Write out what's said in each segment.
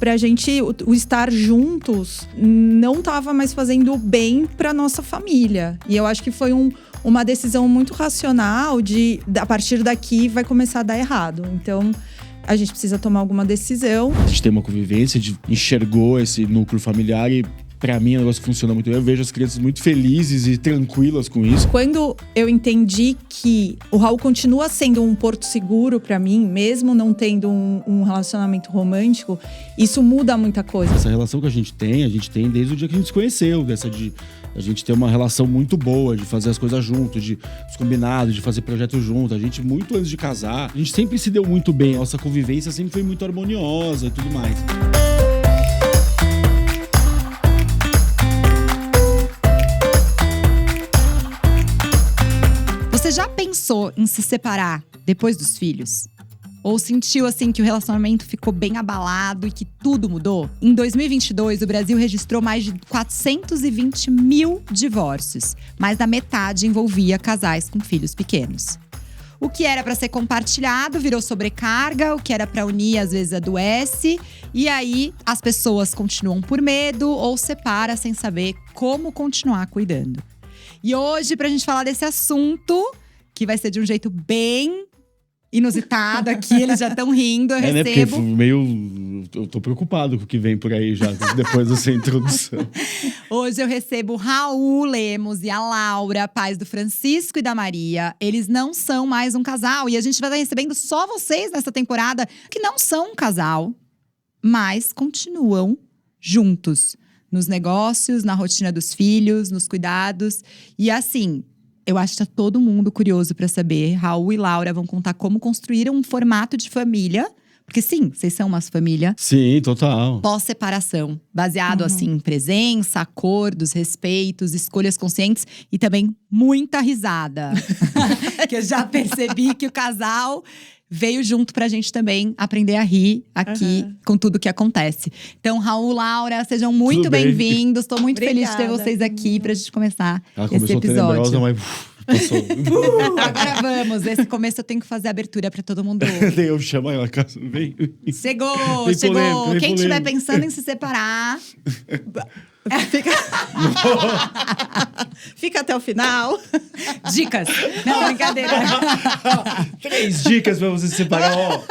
Pra gente, o estar juntos não tava mais fazendo bem pra nossa família. E eu acho que foi uma decisão muito racional de, a partir daqui, vai começar a dar errado. Então, a gente precisa tomar alguma decisão. A gente tem uma convivência, a gente enxergou esse núcleo familiar e, pra mim, o negócio funciona muito bem. Eu vejo as crianças muito felizes e tranquilas com isso. Quando eu entendi que o Raul continua sendo um porto seguro pra mim, mesmo não tendo um relacionamento romântico, isso muda muita coisa. Essa relação que a gente tem desde o dia que a gente se conheceu, a gente ter uma relação muito boa, de fazer as coisas juntos, de os combinados, de fazer projetos juntos. A gente, muito antes de casar, a gente sempre se deu muito bem. Nossa convivência sempre foi muito harmoniosa e tudo mais. Você já pensou em se separar depois dos filhos? Ou sentiu assim que o relacionamento ficou bem abalado e que tudo mudou? Em 2022, o Brasil registrou mais de 420 mil divórcios. Mais da metade envolvia casais com filhos pequenos. O que era para ser compartilhado virou sobrecarga, o que era para unir às vezes adoece. E aí as pessoas continuam por medo ou separam sem saber como continuar cuidando. E hoje, pra gente falar desse assunto, que vai ser de um jeito bem inusitado aqui, eles já estão rindo, eu né? recebo. Porque eu tô preocupado com o que vem por aí já, depois dessa introdução. Hoje eu recebo o Raul Lemos e a Laura, pais do Francisco e da Maria. Eles não são mais um casal e a gente vai estar recebendo só vocês nessa temporada que não são um casal, mas continuam juntos. Nos negócios, na rotina dos filhos, nos cuidados. E assim, eu acho que tá todo mundo curioso pra saber. Raul e Laura vão contar como construíram um formato de família. Porque sim, vocês são uma família. Sim, total. Pós-separação. Baseado assim em presença, acordos, respeitos, escolhas conscientes. E também muita risada. Que eu já percebi que o casal veio junto pra gente também aprender a rir aqui com tudo que acontece. Então, Raul, Laura, sejam muito bem-vindos. Tô muito feliz de ter vocês aqui pra gente começar esse episódio. Mas passou. Agora vamos. Esse começo eu tenho que fazer a abertura pra todo mundo. Eu chamo ela, vem. Chegou. Polêmico, Quem estiver polêmico. pensando em se separar… Fica até o final. Dicas. Não, brincadeira. 3 dicas pra você se separar, ó.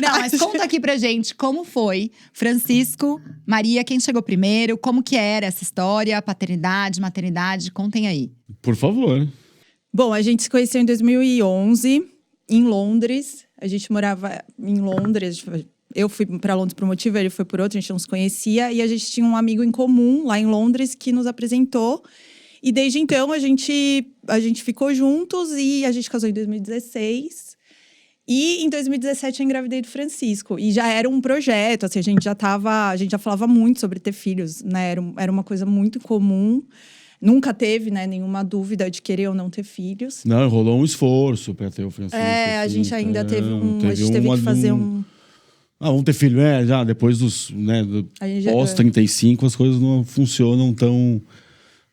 Não, mas conta aqui pra gente como foi Francisco, Maria, quem chegou primeiro, como que era essa história, paternidade, maternidade, contem aí. Por favor. Bom, a gente se conheceu em 2011, em Londres. A gente morava em Londres. Eu fui para Londres por um motivo, ele foi por outro, a gente não se conhecia. E a gente tinha um amigo em comum lá em Londres que nos apresentou. E desde então a gente ficou juntos e a gente casou em 2016. E em 2017 eu engravidei do Francisco. E já era um projeto, assim, a gente já falava muito sobre ter filhos, né? Era uma coisa muito comum. Nunca teve, né, nenhuma dúvida de querer ou não ter filhos. Não, rolou um esforço pra ter o Francisco. A gente ainda teve a gente teve que fazer um… vamos ter filho, já depois dos, né, pós 35 as coisas não funcionam tão…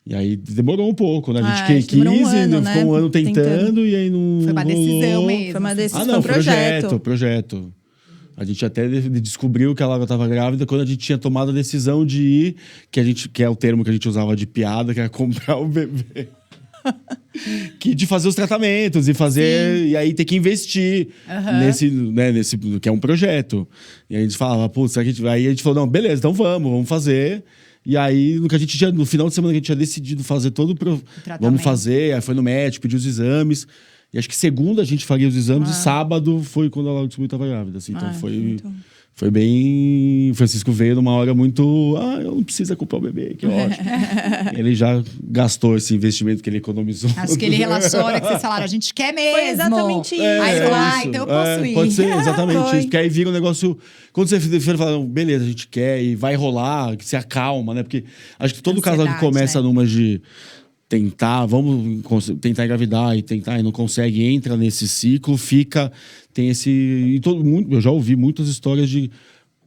E aí demorou um pouco, né? A gente quis, ficou um ano tentando e aí não Foi uma decisão mesmo. Foi uma decisão, não, foi um projeto. A gente até descobriu que ela estava grávida quando a gente tinha tomado a decisão de ir, que é o termo que a gente usava de piada, que era comprar o bebê. De fazer os tratamentos e fazer… Sim. E aí ter que investir nesse que é um projeto. E aí a gente falava, putz, aí a gente falou, não, beleza, então vamos fazer. E aí, no final de semana que a gente tinha decidido fazer vamos fazer, aí foi no médico, pediu os exames. E acho que segunda a gente faria os exames e sábado foi quando ela descobriu que estava grávida. Assim. Então foi bem… O Francisco veio numa hora muito… eu não preciso comprar o bebê, que ótimo. Ele já gastou esse investimento que ele economizou. Acho que ele relaciona que vocês falaram, a gente quer mesmo. Foi exatamente isso. Aí ele falou, então eu posso ir. Pode ser exatamente isso. Porque aí vira um negócio… Quando você fala, beleza, a gente quer e vai rolar, que se acalma, né? Porque acho que todo casal que começa numa de… vamos tentar engravidar e não consegue, entra nesse ciclo, tem esse… eu já ouvi muitas histórias de…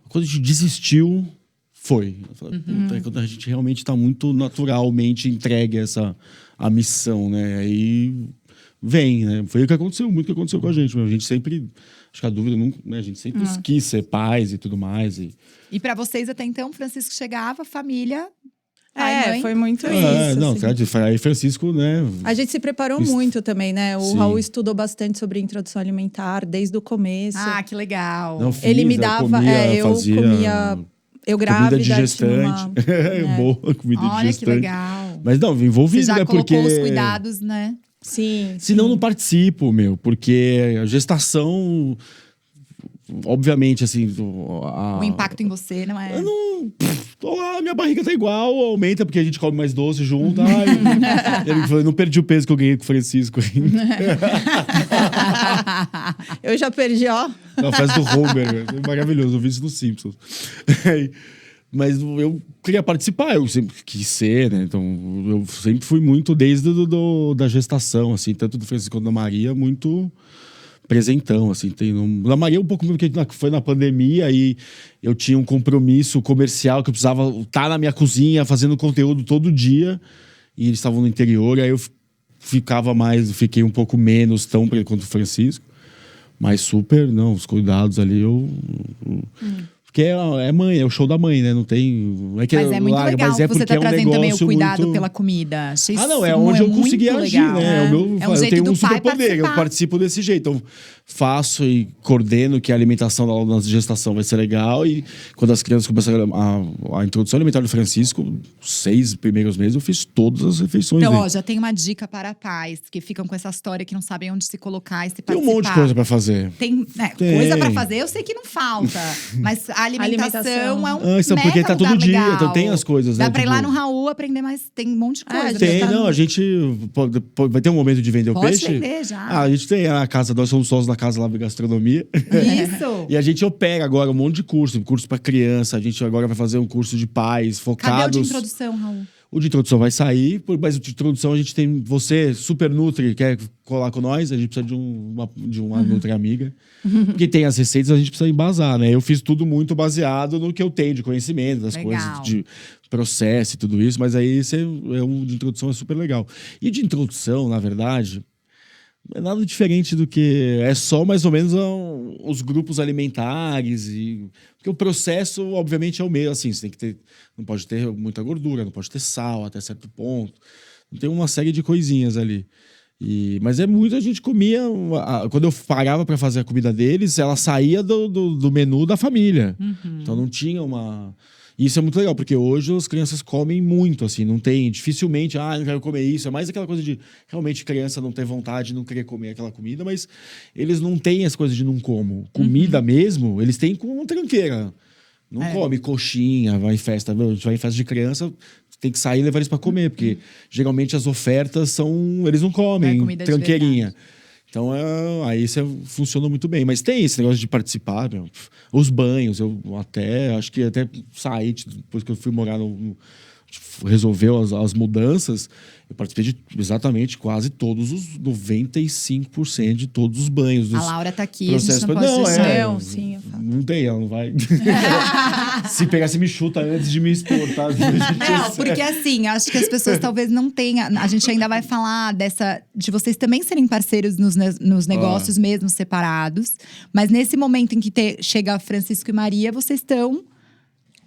Quando a gente desistiu, foi. Quando a gente realmente está muito naturalmente entregue a missão, né? Aí vem, né? Foi o que aconteceu, muito que aconteceu com a gente. A gente sempre, acho que a dúvida nunca, né? A gente sempre quis ser pais e tudo mais. E pra vocês, até então, Francisco chegava, família, pai, mãe. Foi muito isso. Não, assim. aí Francisco, né? A gente se preparou muito também, né? O Sim. Raul estudou bastante sobre introdução alimentar desde o começo. Ah, que legal. Não fiz, Ele me dava, eu comia, eu grávida, comida de tinha uma, gestante. Boa, comida de Olha gestante. que legal. Mas não, Você envolvido, já né? colocou Porque... os cuidados, né? Sim. Senão não participo, meu. Porque a gestação... Obviamente, assim... O impacto em você, não é? Eu não... Tô lá, minha barriga tá igual, aumenta porque a gente come mais doce junto. Ai, ele falou, não perdi o peso que eu ganhei com o Francisco ainda. Eu já perdi, ó. Na festa do Homer, maravilhoso, eu vi isso nos Simpsons. Mas eu queria participar, eu sempre quis ser, né? Então, eu sempre fui muito desde da gestação, assim, tanto do Francisco quanto da Maria, muito presentão, assim. Da Maria um pouco porque foi na pandemia, aí eu tinha um compromisso comercial que eu precisava estar na minha cozinha fazendo conteúdo todo dia, e eles estavam no interior, aí eu fiquei um pouco menos tão quanto o Francisco, mas super, não, os cuidados ali Porque é mãe, é o show da mãe, né? Não tem. Mas é muito legal mas é que você tá porque trazendo também o cuidado muito... pela comida. Achei É onde eu consegui muito agir, legal. né? É um eu jeito tenho do um pai superpoder, eu participar. participo desse jeito. Eu faço e coordeno que a alimentação da gestação vai ser legal. E quando as crianças começaram a introdução alimentar do Francisco, os 6 primeiros meses, eu fiz todas as refeições Então, dele. ó, já tem uma dica para pais que ficam com essa história que não sabem onde se colocar e se Tem participar. um monte de coisa pra fazer. Tem coisa pra fazer, eu sei que não falta. Mas a alimentação é um Isso é porque mega tá todo lugar dia, legal. então tem as coisas, né? Dá pra ir lá Tipo- no Raul aprender, mas tem um monte de coisa. Tem, Tá não, no- a gente vai ter um momento de vender o Pode peixe. vender já. A gente tem a casa, nós somos sócios da Casa Lab Gastronomia. Isso. E a gente opera agora um monte de curso para criança. A gente agora vai fazer um curso de pais Cadê focados. o de introdução, Raul? O de introdução vai sair, mas o de introdução a gente tem você, Super Nutri, quer colar com nós? A gente precisa de uma Nutri amiga. Porque tem as receitas, a gente precisa embasar, né? Eu fiz tudo muito baseado no que eu tenho de conhecimento, das Legal. coisas de processo e tudo isso, mas aí o de introdução é super legal. E de introdução, na verdade, não é nada diferente do que... É só mais ou menos os grupos alimentares. Porque o processo, obviamente, é o mesmo. Assim, você tem que ter... Não pode ter muita gordura, não pode ter sal até certo ponto. Tem uma série de coisinhas ali. Mas é muito... A gente comia... Quando eu parava para fazer a comida deles, ela saía do menu da família. Então não tinha uma... Isso é muito legal, porque hoje as crianças comem muito, assim, não tem, dificilmente, não quero comer isso, é mais aquela coisa de, realmente, criança não ter vontade, não querer comer aquela comida, mas eles não têm as coisas de não como. Comida mesmo, eles têm com tranqueira. Não come coxinha, vai em festa, a gente vai em festa de criança, tem que sair e levar eles pra comer, porque geralmente as ofertas são, eles não comem, comida de tranqueirinha. verdade. Então, aí funciona muito bem. Mas tem esse negócio de participar, meu. Os banhos, eu acho que até saí, depois que eu fui morar resolveu as mudanças, eu participei de exatamente quase todos os 95% de todos os banhos. A Laura tá aqui, a gente processos. não pode Não, deixar. Não, sim, eu falo. não tem, ela não vai. Se pegar, você me chuta antes de me expor, tá? Não, porque assim, eu acho que as pessoas talvez não tenham. A gente ainda vai falar de vocês também serem parceiros nos negócios, mesmo separados. Mas nesse momento em que chega Francisco e Maria, vocês estão.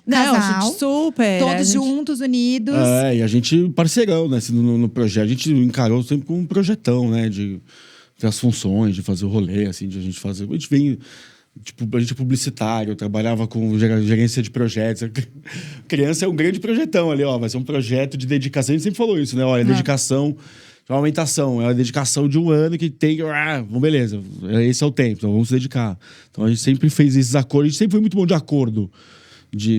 Não, Casal, a gente super. todos a gente- juntos, unidos. E a gente parceirão, né? No projeto. A gente encarou sempre como um projetão, né? De ter as funções, de fazer o rolê, assim, de a gente fazer. A gente vem. Tipo, a gente é publicitário, eu trabalhava com gerência de projetos. Criança é um grande projetão ali, ó. Vai ser um projeto de dedicação. A gente sempre falou isso, né? Olha, dedicação. É uma aumentação, é uma dedicação de um ano que tem. Bom, beleza, esse é o tempo, então vamos se dedicar. Então a gente sempre fez esses acordos, a gente sempre foi muito bom de acordo.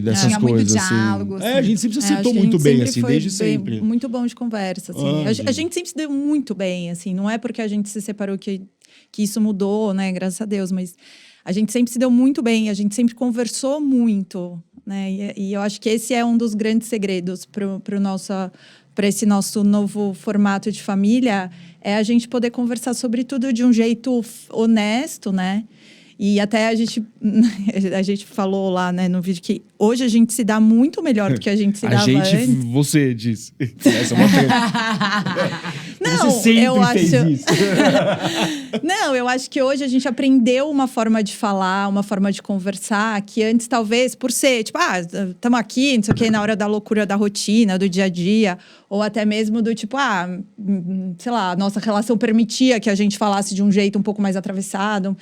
Dessas Tinha muito coisas, diálogo, assim. assim. A gente sempre se acho acertou que a muito gente bem, sempre assim, foi desde bem- sempre. Muito bom de conversa, assim. A gente. gente sempre se deu muito bem, assim. Não é porque a gente se separou que isso mudou, né? Graças a Deus. Mas a gente sempre se deu muito bem. A gente sempre conversou muito, né? E eu acho que esse é um dos grandes segredos para esse nosso novo formato de família. É a gente poder conversar sobre tudo de um jeito honesto, né? E até a gente falou lá, né, no vídeo que hoje a gente se dá muito melhor do que a gente se dava antes. Você disse. Essa é uma treta. Não, você sempre eu fez acho... isso. Não, eu acho que hoje a gente aprendeu uma forma de falar, uma forma de conversar, que antes talvez, por ser, tipo, estamos aqui, não sei o quê, na hora da loucura da rotina, do dia a dia, ou até mesmo do tipo, sei lá, a nossa relação permitia que a gente falasse de um jeito um pouco mais atravessado.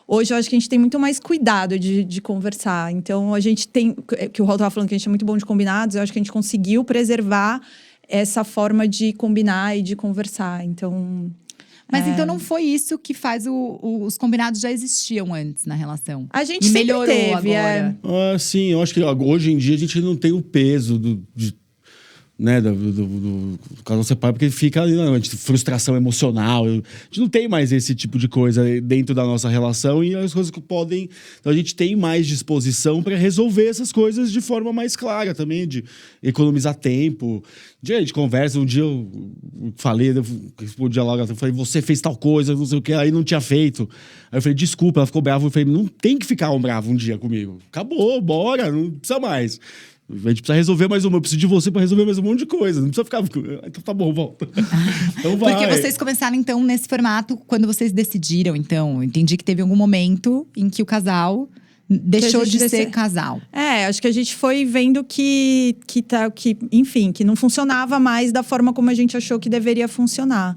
Hoje eu acho que a gente tem muito mais cuidado de conversar. Então a gente tem, que o Raul estava falando que a gente é muito bom de combinados, eu acho que a gente conseguiu preservar essa forma de combinar e de conversar. Então... Mas então não foi isso que faz os combinados já existiam antes na relação. A gente e sempre melhorou teve, agora. Sim, eu acho que hoje em dia a gente não tem o peso né, do casal separado, porque fica ali, frustração emocional. A gente não tem mais esse tipo de coisa dentro da nossa relação e as coisas que podem. Então a gente tem mais disposição para resolver essas coisas de forma mais clara também, de economizar tempo. A gente conversa, um dia eu falei, eu respondi logo, eu falei, você fez tal coisa, não sei o que, aí não tinha feito. Aí eu falei, desculpa, ela ficou brava. Eu falei, não tem que ficar bravo um dia comigo. Acabou, bora, não precisa mais. A gente precisa resolver mais uma. Eu preciso de você para resolver mais um monte de coisa. Não precisa ficar. Então tá bom, volta. Então vai. Porque vocês começaram, então, nesse formato, quando vocês decidiram, então. Eu entendi que teve algum momento em que o casal deixou de ser casal. Acho que a gente foi vendo que enfim, que não funcionava mais da forma como a gente achou que deveria funcionar.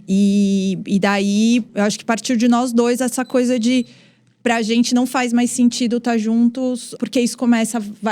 E daí, eu acho que partiu de nós dois essa coisa de... Pra gente não faz mais sentido estar juntos, porque isso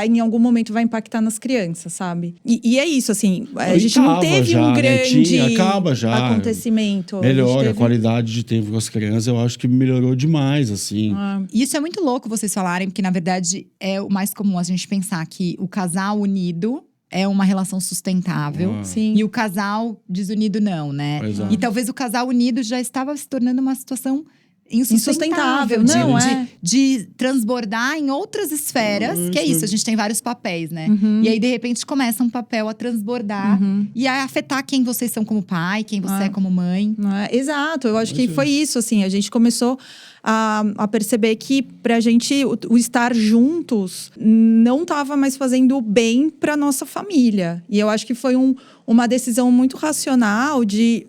em algum momento vai impactar nas crianças, sabe? E é isso, assim, a gente não teve um grande acaba já. acontecimento. Melhora a qualidade de tempo com as crianças, eu acho que melhorou demais, assim. E isso é muito louco vocês falarem, porque na verdade é o mais comum a gente pensar que o casal unido é uma relação sustentável. Sim. E o casal desunido não, né? Exato. E talvez o casal unido já estava se tornando uma situação insustentável, não de transbordar em outras esferas, que é isso, a gente tem vários papéis, né? E aí, de repente, começa um papel a transbordar e a afetar quem vocês são como pai, quem você é como mãe. Exato, eu acho que foi isso, assim, a gente começou a perceber que pra gente o estar juntos não estava mais fazendo bem pra nossa família. E eu acho que foi uma decisão muito racional de…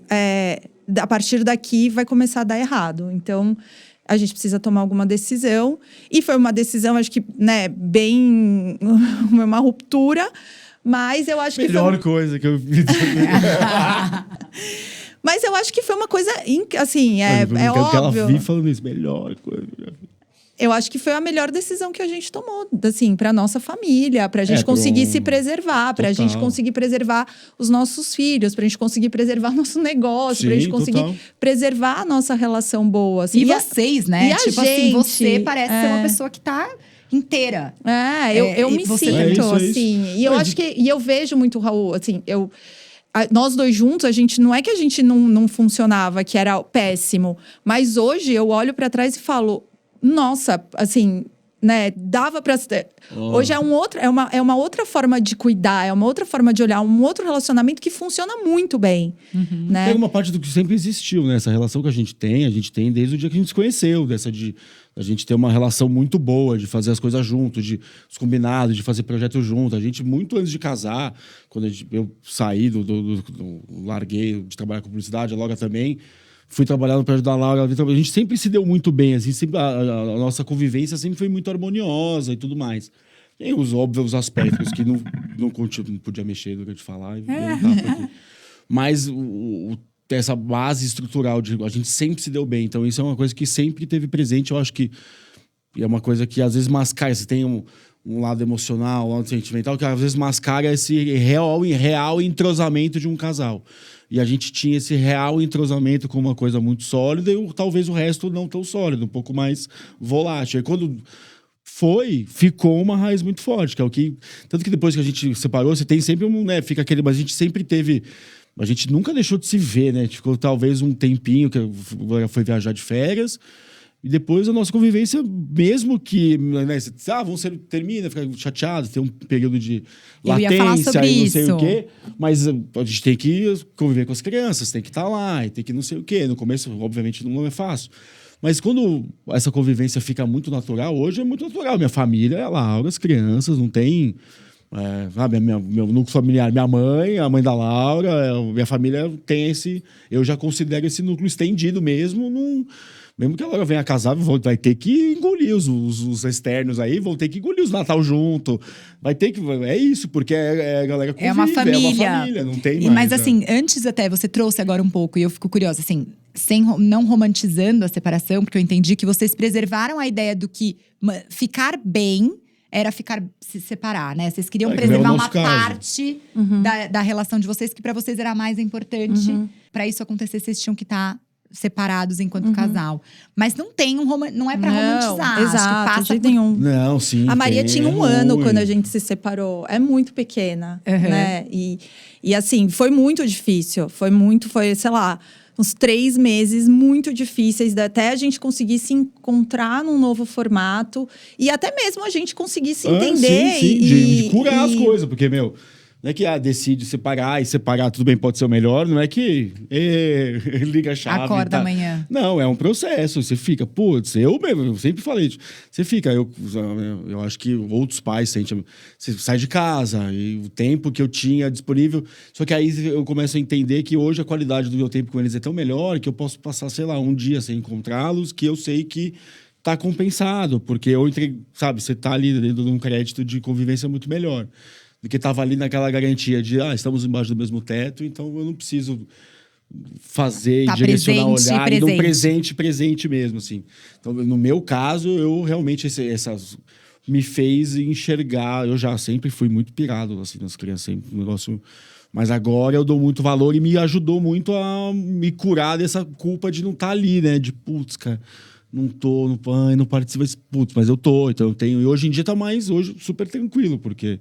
a partir daqui vai começar a dar errado. Então, a gente precisa tomar alguma decisão. E foi uma decisão, acho que, né, bem… uma ruptura. Mas eu acho que melhor coisa que eu fiz. Mas eu acho que foi uma coisa, assim, é óbvio. Ela vi falando isso, melhor coisa. Eu acho que foi a melhor decisão que a gente tomou, assim, pra nossa família, pra gente conseguir se preservar, pra gente conseguir preservar os nossos filhos, pra gente conseguir preservar nosso negócio, pra gente conseguir preservar a nossa relação boa. Assim. E vocês, né? E tipo assim, você parece ser uma pessoa que tá inteira. Eu me sinto, assim. E eu acho que… E eu vejo muito, Raul, assim, nós dois juntos, a gente não é que a gente não funcionava, que era péssimo. Mas hoje eu olho pra trás e falo… Nossa, assim, né, dava pra… Hoje é uma outra forma de cuidar, é uma outra forma de olhar, um outro relacionamento que funciona muito bem, né? Tem uma parte do que sempre existiu, né? Essa relação que a gente tem desde o dia que a gente se conheceu, a gente ter uma relação muito boa, de fazer as coisas juntos, de os combinados, de fazer projetos juntos. A gente, muito antes de casar, quando eu saí larguei de trabalhar com publicidade, a Laura também… Fui trabalhar no prédio da Laura. A gente sempre se deu muito bem, assim, sempre, a nossa convivência sempre foi muito harmoniosa e tudo mais. Tem os óbvios aspectos que não podia mexer durante de falar. Mas essa base estrutural, a gente sempre se deu bem. Então, isso é uma coisa que sempre teve presente. Eu acho que é uma coisa que às vezes mascara. Você tem um lado emocional, um lado sentimental, que às vezes mascara esse real entrosamento de um casal. E a gente tinha esse real entrosamento com uma coisa muito sólida e talvez o resto não tão sólido, um pouco mais volátil. E quando ficou uma raiz muito forte, que é o que… Tanto que depois que a gente separou, você tem sempre fica aquele… Mas a gente sempre teve… A gente nunca deixou de se ver, né? Ficou talvez um tempinho, que foi viajar de férias… E depois a nossa convivência, mesmo que… Né, termina, fica chateado, tem um período de latência e não sei o quê. Mas a gente tem que conviver com as crianças, tem que estar lá, e tem que não sei o quê. No começo, obviamente, não é fácil. Mas quando essa convivência fica muito natural, hoje é muito natural. Minha família é a Laura, as crianças, não tem… Sabe, meu núcleo familiar, minha mãe, a mãe da Laura, minha família tem esse... Eu já considero esse núcleo estendido mesmo, mesmo que a Laura venha casar, vai ter que engolir os externos aí, vão ter que engolir os Natal junto. Vai ter que... É isso, porque a galera convive, É uma família. É uma família, não tem mais. Mas assim, antes até, você trouxe agora um pouco, e eu fico curiosa, assim, não romantizando a separação, porque eu entendi que vocês preservaram a ideia do que ficar bem era se separar, né? Vocês queriam que preservar é o uma nosso caso. parte da relação de vocês, que pra vocês era mais importante. Pra isso acontecer, vocês tinham que estar separados enquanto casal. Mas não tem não é pra romantizar. Acho que Exato, passa de jeito por... nenhum. Não, sim. A Maria tinha um ano ruim. quando a gente se separou. É muito pequena, né? E assim, foi muito difícil. Foi, sei lá, uns 3 meses muito difíceis, até a gente conseguir se encontrar num novo formato. E até mesmo a gente conseguir se entender. Sim, de curar as coisas. Porque, não é que decide separar, e separar tudo bem pode ser o melhor. Não é que liga a chave. Acorda amanhã. Não, é um processo. Você fica, putz, eu sempre falei, você fica, eu acho que outros pais sentem, você sai de casa, e o tempo que eu tinha disponível, só que aí eu começo a entender que hoje a qualidade do meu tempo com eles é tão melhor que eu posso passar, sei lá, um dia sem encontrá-los, que eu sei que tá compensado, porque eu entrei, sabe, você tá ali dentro de um crédito de convivência muito melhor. Do que estava ali naquela garantia de estamos embaixo do mesmo teto, então eu não preciso fazer e direcionar o olhar, e num presente mesmo, assim. Então, no meu caso, eu realmente essas me fez enxergar, eu já sempre fui muito pirado assim nas crianças, sempre um negócio, mas agora eu dou muito valor e me ajudou muito a me curar dessa culpa de não estar ali, né, de putz, cara, não participo, putz, mas eu tô, então eu tenho, e hoje em dia tá hoje super tranquilo, porque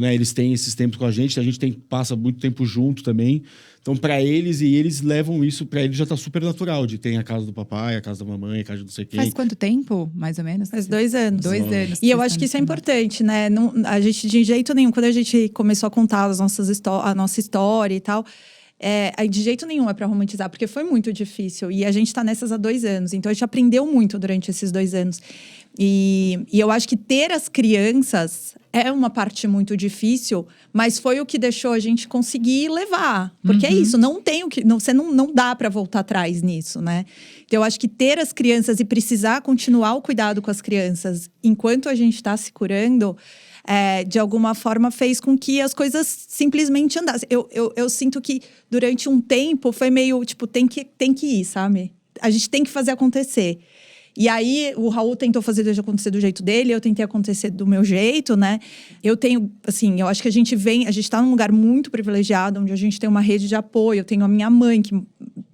né, eles têm esses tempos com a gente passa muito tempo junto também. Então, para eles, e eles levam isso, para eles já tá super natural, de ter a casa do papai, a casa da mamãe, a casa de não sei quem. Faz quanto tempo, mais ou menos? Faz 2 anos. 2 anos. E eu acho que isso é importante, né? A gente, de jeito nenhum, quando a gente começou a contar a nossa história e tal, de jeito nenhum é pra romantizar, porque foi muito difícil. E a gente tá nessas há 2 anos. Então, a gente aprendeu muito durante esses 2 anos. E eu acho que ter as crianças é uma parte muito difícil, mas foi o que deixou a gente conseguir levar. Porque é isso, você não dá para voltar atrás nisso, né? Então, eu acho que ter as crianças e precisar continuar o cuidado com as crianças enquanto a gente está se curando, de alguma forma fez com que as coisas simplesmente andassem. Eu sinto que durante um tempo foi meio, tipo, tem que ir, sabe? A gente tem que fazer acontecer. E aí, o Raul tentou fazer acontecer do jeito dele, eu tentei acontecer do meu jeito, né? Eu tenho, assim, eu acho que a gente tá num lugar muito privilegiado, onde a gente tem uma rede de apoio. Eu tenho a minha mãe, que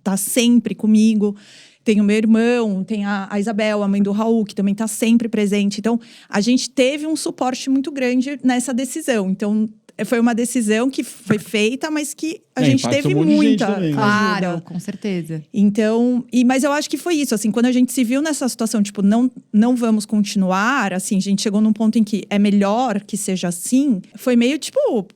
tá sempre comigo. Tenho meu irmão, tem a Isabel, a mãe do Raul, que também tá sempre presente. Então, a gente teve um suporte muito grande nessa decisão. Então, foi uma decisão que foi feita, mas que a gente teve muita ajuda. Claro, com certeza. Então, mas eu acho que foi isso, assim, quando a gente se viu nessa situação, tipo, não vamos continuar, assim, a gente chegou num ponto em que é melhor que seja assim, foi meio tipo,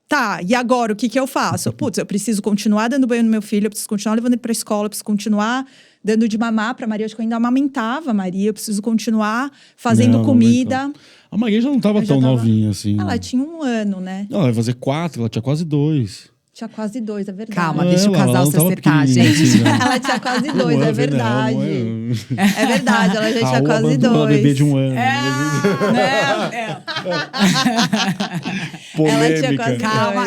tá, e agora o que eu faço? Putz, eu preciso continuar dando banho no meu filho, eu preciso continuar levando ele pra escola, eu preciso continuar dando de mamar pra Maria, acho que eu ainda amamentava a Maria, eu preciso continuar fazendo comida. A Maria já não tava tão novinha assim. Ela tinha 1 ano, né? Não, ela vai fazer 4, ela tinha quase 2. Tinha quase 2, é verdade. Calma, deixa o casal se acertar, gente. Assim, né? Ela tinha quase 2, é verdade. Não, é verdade, ela já tinha quase 2. Ela bebê de 1 ano. Polêmica. Ela tinha quase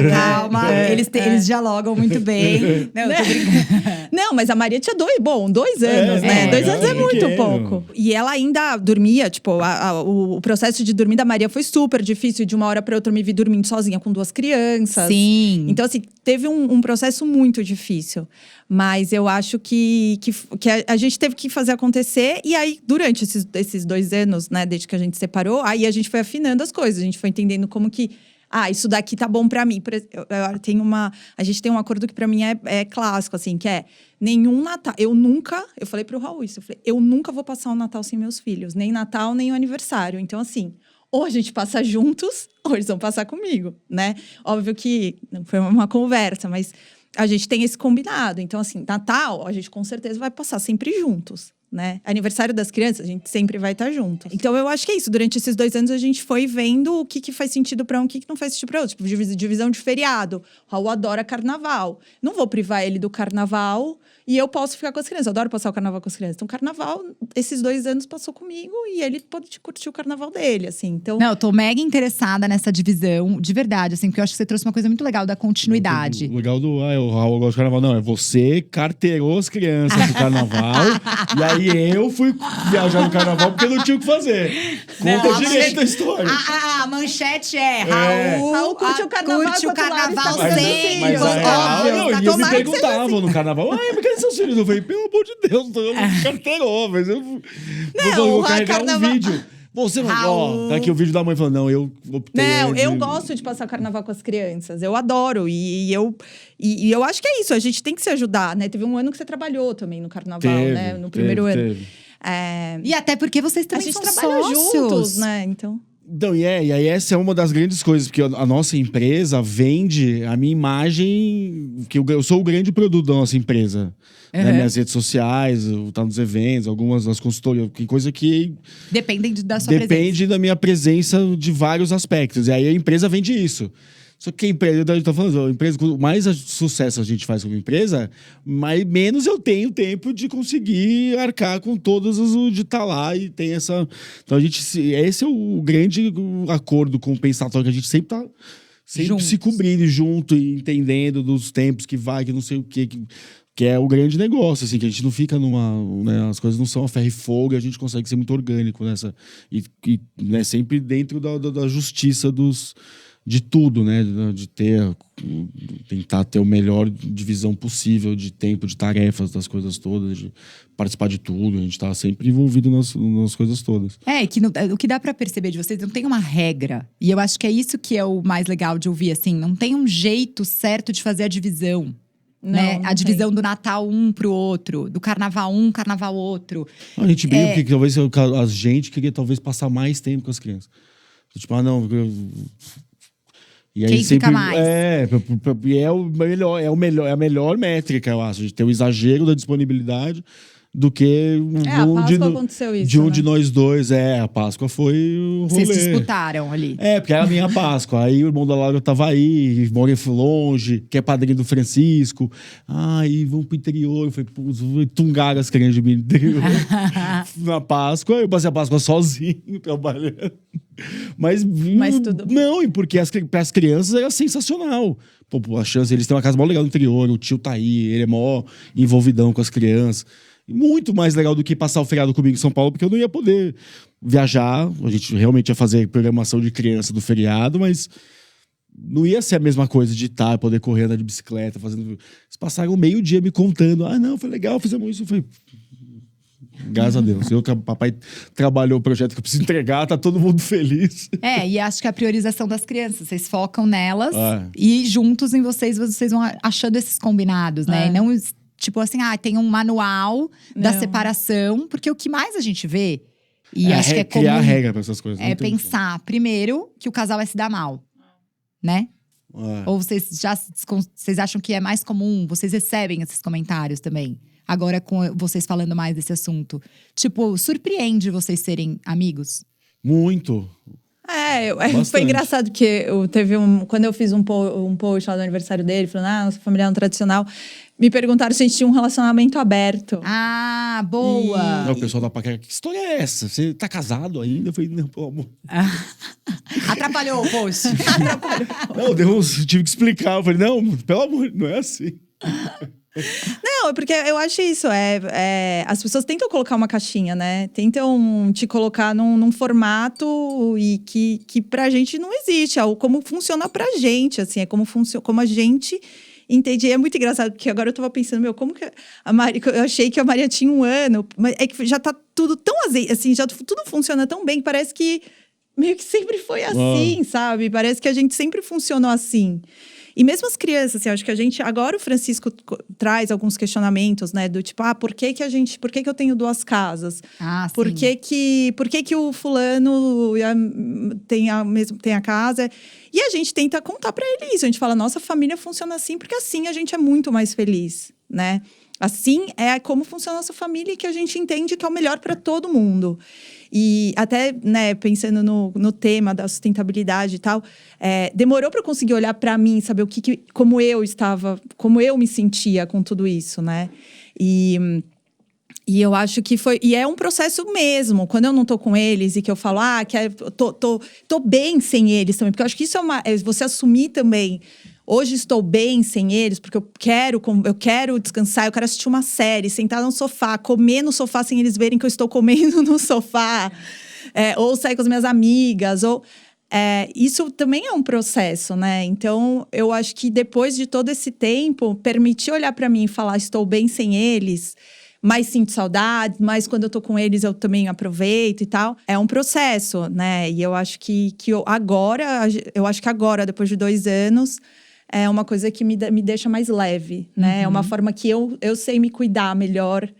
Calma. Eles dialogam muito bem. Não, eu tô brincando. Não, mas a Maria tinha 2 anos, né? 2 anos é muito pouco. E ela ainda dormia, tipo, o processo de dormir da Maria foi super difícil. De uma hora pra outra eu me vi dormindo sozinha com 2 crianças. Sim. Então, assim, teve um processo muito difícil. Mas eu acho que a gente teve que fazer acontecer. E aí, durante esses 2 anos, né, desde que a gente separou, aí a gente foi afinando as coisas. A gente foi entendendo como que… isso daqui tá bom pra mim. A gente tem um acordo que pra mim é clássico, assim, que é… Nenhum Natal… Eu falei pro Raul isso. Eu nunca vou passar um Natal sem meus filhos. Nem Natal, nem o aniversário. Então, assim… Ou a gente passa juntos, ou eles vão passar comigo, né? Óbvio que não foi uma conversa, mas… A gente tem esse combinado. Então, assim, Natal, a gente com certeza vai passar sempre juntos, né? Aniversário das crianças, a gente sempre vai estar junto. Então, eu acho que é isso. Durante esses 2 anos, a gente foi vendo o que faz sentido para um, o que não faz sentido para outro. Tipo, divisão de feriado. O Raul adora carnaval. Não vou privar ele do carnaval e eu posso ficar com as crianças. Eu adoro passar o carnaval com as crianças. Então, carnaval, esses 2 anos passou comigo e ele pode curtir o carnaval dele, assim. Então… Não, eu tô mega interessada nessa divisão, de verdade, assim, porque eu acho que você trouxe uma coisa muito legal da continuidade. O legal do o Raul gosta do carnaval. Não, é você carteirou as crianças do carnaval. E aí eu fui viajar no carnaval porque eu não tinha o que fazer. Conta direito a história. A manchete é Raul curte o carnaval curte o enquanto Lara carnaval está sem. Mas a real, Óbvio. não, e eles me Tomara que seja perguntavam no carnaval, mas cadê seus filhos? Eu falei, pelo amor de Deus, eu não carteirou, mas eu vou carregar carnaval… um vídeo. Você, ó, tá aqui o vídeo da mãe falando, não, eu optei. Não, eu gosto de passar carnaval com as crianças. Eu adoro. E eu acho que é isso. A gente tem que se ajudar, né? Teve um ano que você trabalhou também no carnaval, né? No primeiro ano. Teve. E até porque vocês A também gente são trabalha sócios. juntos, né? Então… Então, e aí essa é uma das grandes coisas, porque a nossa empresa vende a minha imagem, que eu sou o grande produto da nossa empresa. Né? Minhas redes sociais, tá nos eventos, algumas das consultorias, que coisa que… Dependem da sua presença. Depende da minha presença de vários aspectos. E aí a empresa vende isso. Só que a empresa, eu tô falando, a empresa, quanto mais sucesso a gente faz como empresa, menos eu tenho tempo de conseguir arcar com todos os de estar lá e tem essa… Então esse é o grande acordo com o pensatório, que a gente sempre tá se cobrindo junto e entendendo dos tempos que vai, que não sei o quê, que é o grande negócio, assim, que a gente não fica né, as coisas não são a ferro e fogo, a gente consegue ser muito orgânico nessa… E né, sempre dentro da justiça de tudo, né? De tentar ter a melhor divisão possível de tempo, de tarefas, das coisas todas, de participar de tudo. A gente tá sempre envolvido nas coisas todas. Que o que dá pra perceber de vocês, não tem uma regra. E eu acho que é isso que é o mais legal de ouvir, assim. Não tem um jeito certo de fazer a divisão. Né? Não A divisão do Natal um pro outro, do Carnaval um, Carnaval outro. A gente brinca porque talvez a gente queria talvez passar mais tempo com as crianças. Tipo, e aí quem sempre, fica mais? é a melhor métrica, eu acho, de ter o exagero da disponibilidade do que a Páscoa aconteceu isso, de um né? de nós dois. A Páscoa foi o rolê. Vocês disputaram ali. Porque era a minha Páscoa. Aí o irmão da Laura tava aí, mora longe, que é padrinho do Francisco. Aí vamos pro interior. Eu falei, putz, vou tungar as crianças de mim no interior. Na Páscoa, eu passei a Páscoa sozinho, trabalhando. Mas tudo… Não, e porque para as crianças era sensacional. Pô, a chance, eles têm uma casa mó legal no interior, o tio tá aí, ele é mó envolvidão com as crianças. Muito mais legal do que passar o feriado comigo em São Paulo, porque eu não ia poder viajar. A gente realmente ia fazer programação de criança do feriado, mas não ia ser a mesma coisa de estar, poder correr, andar de bicicleta, fazendo… Eles passaram meio dia me contando. Não, foi legal, fizemos isso. Eu falei… Graças a Deus. Papai trabalhou o projeto que eu preciso entregar, tá todo mundo feliz. E acho que a priorização das crianças, vocês focam nelas e juntos em vocês vão achando esses combinados, né? E não… Tipo assim, tem um manual da separação. Porque o que mais a gente vê… E acho que é comum… Criar regra pra essas coisas. É pensar, primeiro, que o casal vai se dar mal. Né? Ou vocês acham que é mais comum… Vocês recebem esses comentários também? Agora, com vocês falando mais desse assunto. Tipo, surpreende vocês serem amigos? Muito. Foi engraçado que quando eu fiz um post lá do aniversário dele, falando, nossa família é um tradicional, me perguntaram se a gente tinha um relacionamento aberto. Boa! O pessoal da paquera, que história é essa? Você tá casado ainda? Eu falei, não, pelo amor. Atrapalhou o post. Não, tive que explicar. Eu falei, não, pelo amor, não é assim. Não, é porque eu acho isso. As pessoas tentam colocar uma caixinha, né? Tentam te colocar num formato e que pra gente não existe. É como funciona pra gente, assim. É como a gente entende. E é muito engraçado, porque agora eu tava pensando, como que eu achei que a Maria tinha 1 ano. Mas é que já tá tudo tão assim, já tudo funciona tão bem. Parece que meio que sempre foi assim, sabe? Parece que a gente sempre funcionou assim. E mesmo as crianças, assim, acho que a gente… Agora o Francisco traz alguns questionamentos, né? Do tipo, por que eu tenho 2 casas? Por que o fulano tem a casa? E a gente tenta contar pra ele isso. A gente fala, nossa família funciona assim, porque assim a gente é muito mais feliz, né? Assim é como funciona a nossa família e que a gente entende que é o melhor para todo mundo. E até, né, pensando no tema da sustentabilidade e tal, demorou para eu conseguir olhar para mim, saber como eu estava, como eu me sentia com tudo isso, né? E eu acho que foi... E é um processo mesmo. Quando eu não tô com eles e que eu falo... tô bem sem eles também. Porque eu acho que isso é você assumir também... Hoje estou bem sem eles, porque eu quero descansar, eu quero assistir uma série, sentar no sofá, comer no sofá sem eles verem que eu estou comendo no sofá. Ou sair com as minhas amigas. Isso também é um processo, né? Então, eu acho que depois de todo esse tempo... Permitir olhar para mim e falar... Estou bem sem eles... Mas sinto saudade, mas quando eu tô com eles eu também aproveito e tal. É um processo, né? E eu acho que agora, depois de 2 anos, é uma coisa que me deixa mais leve, né? É uma forma que eu sei me cuidar melhor,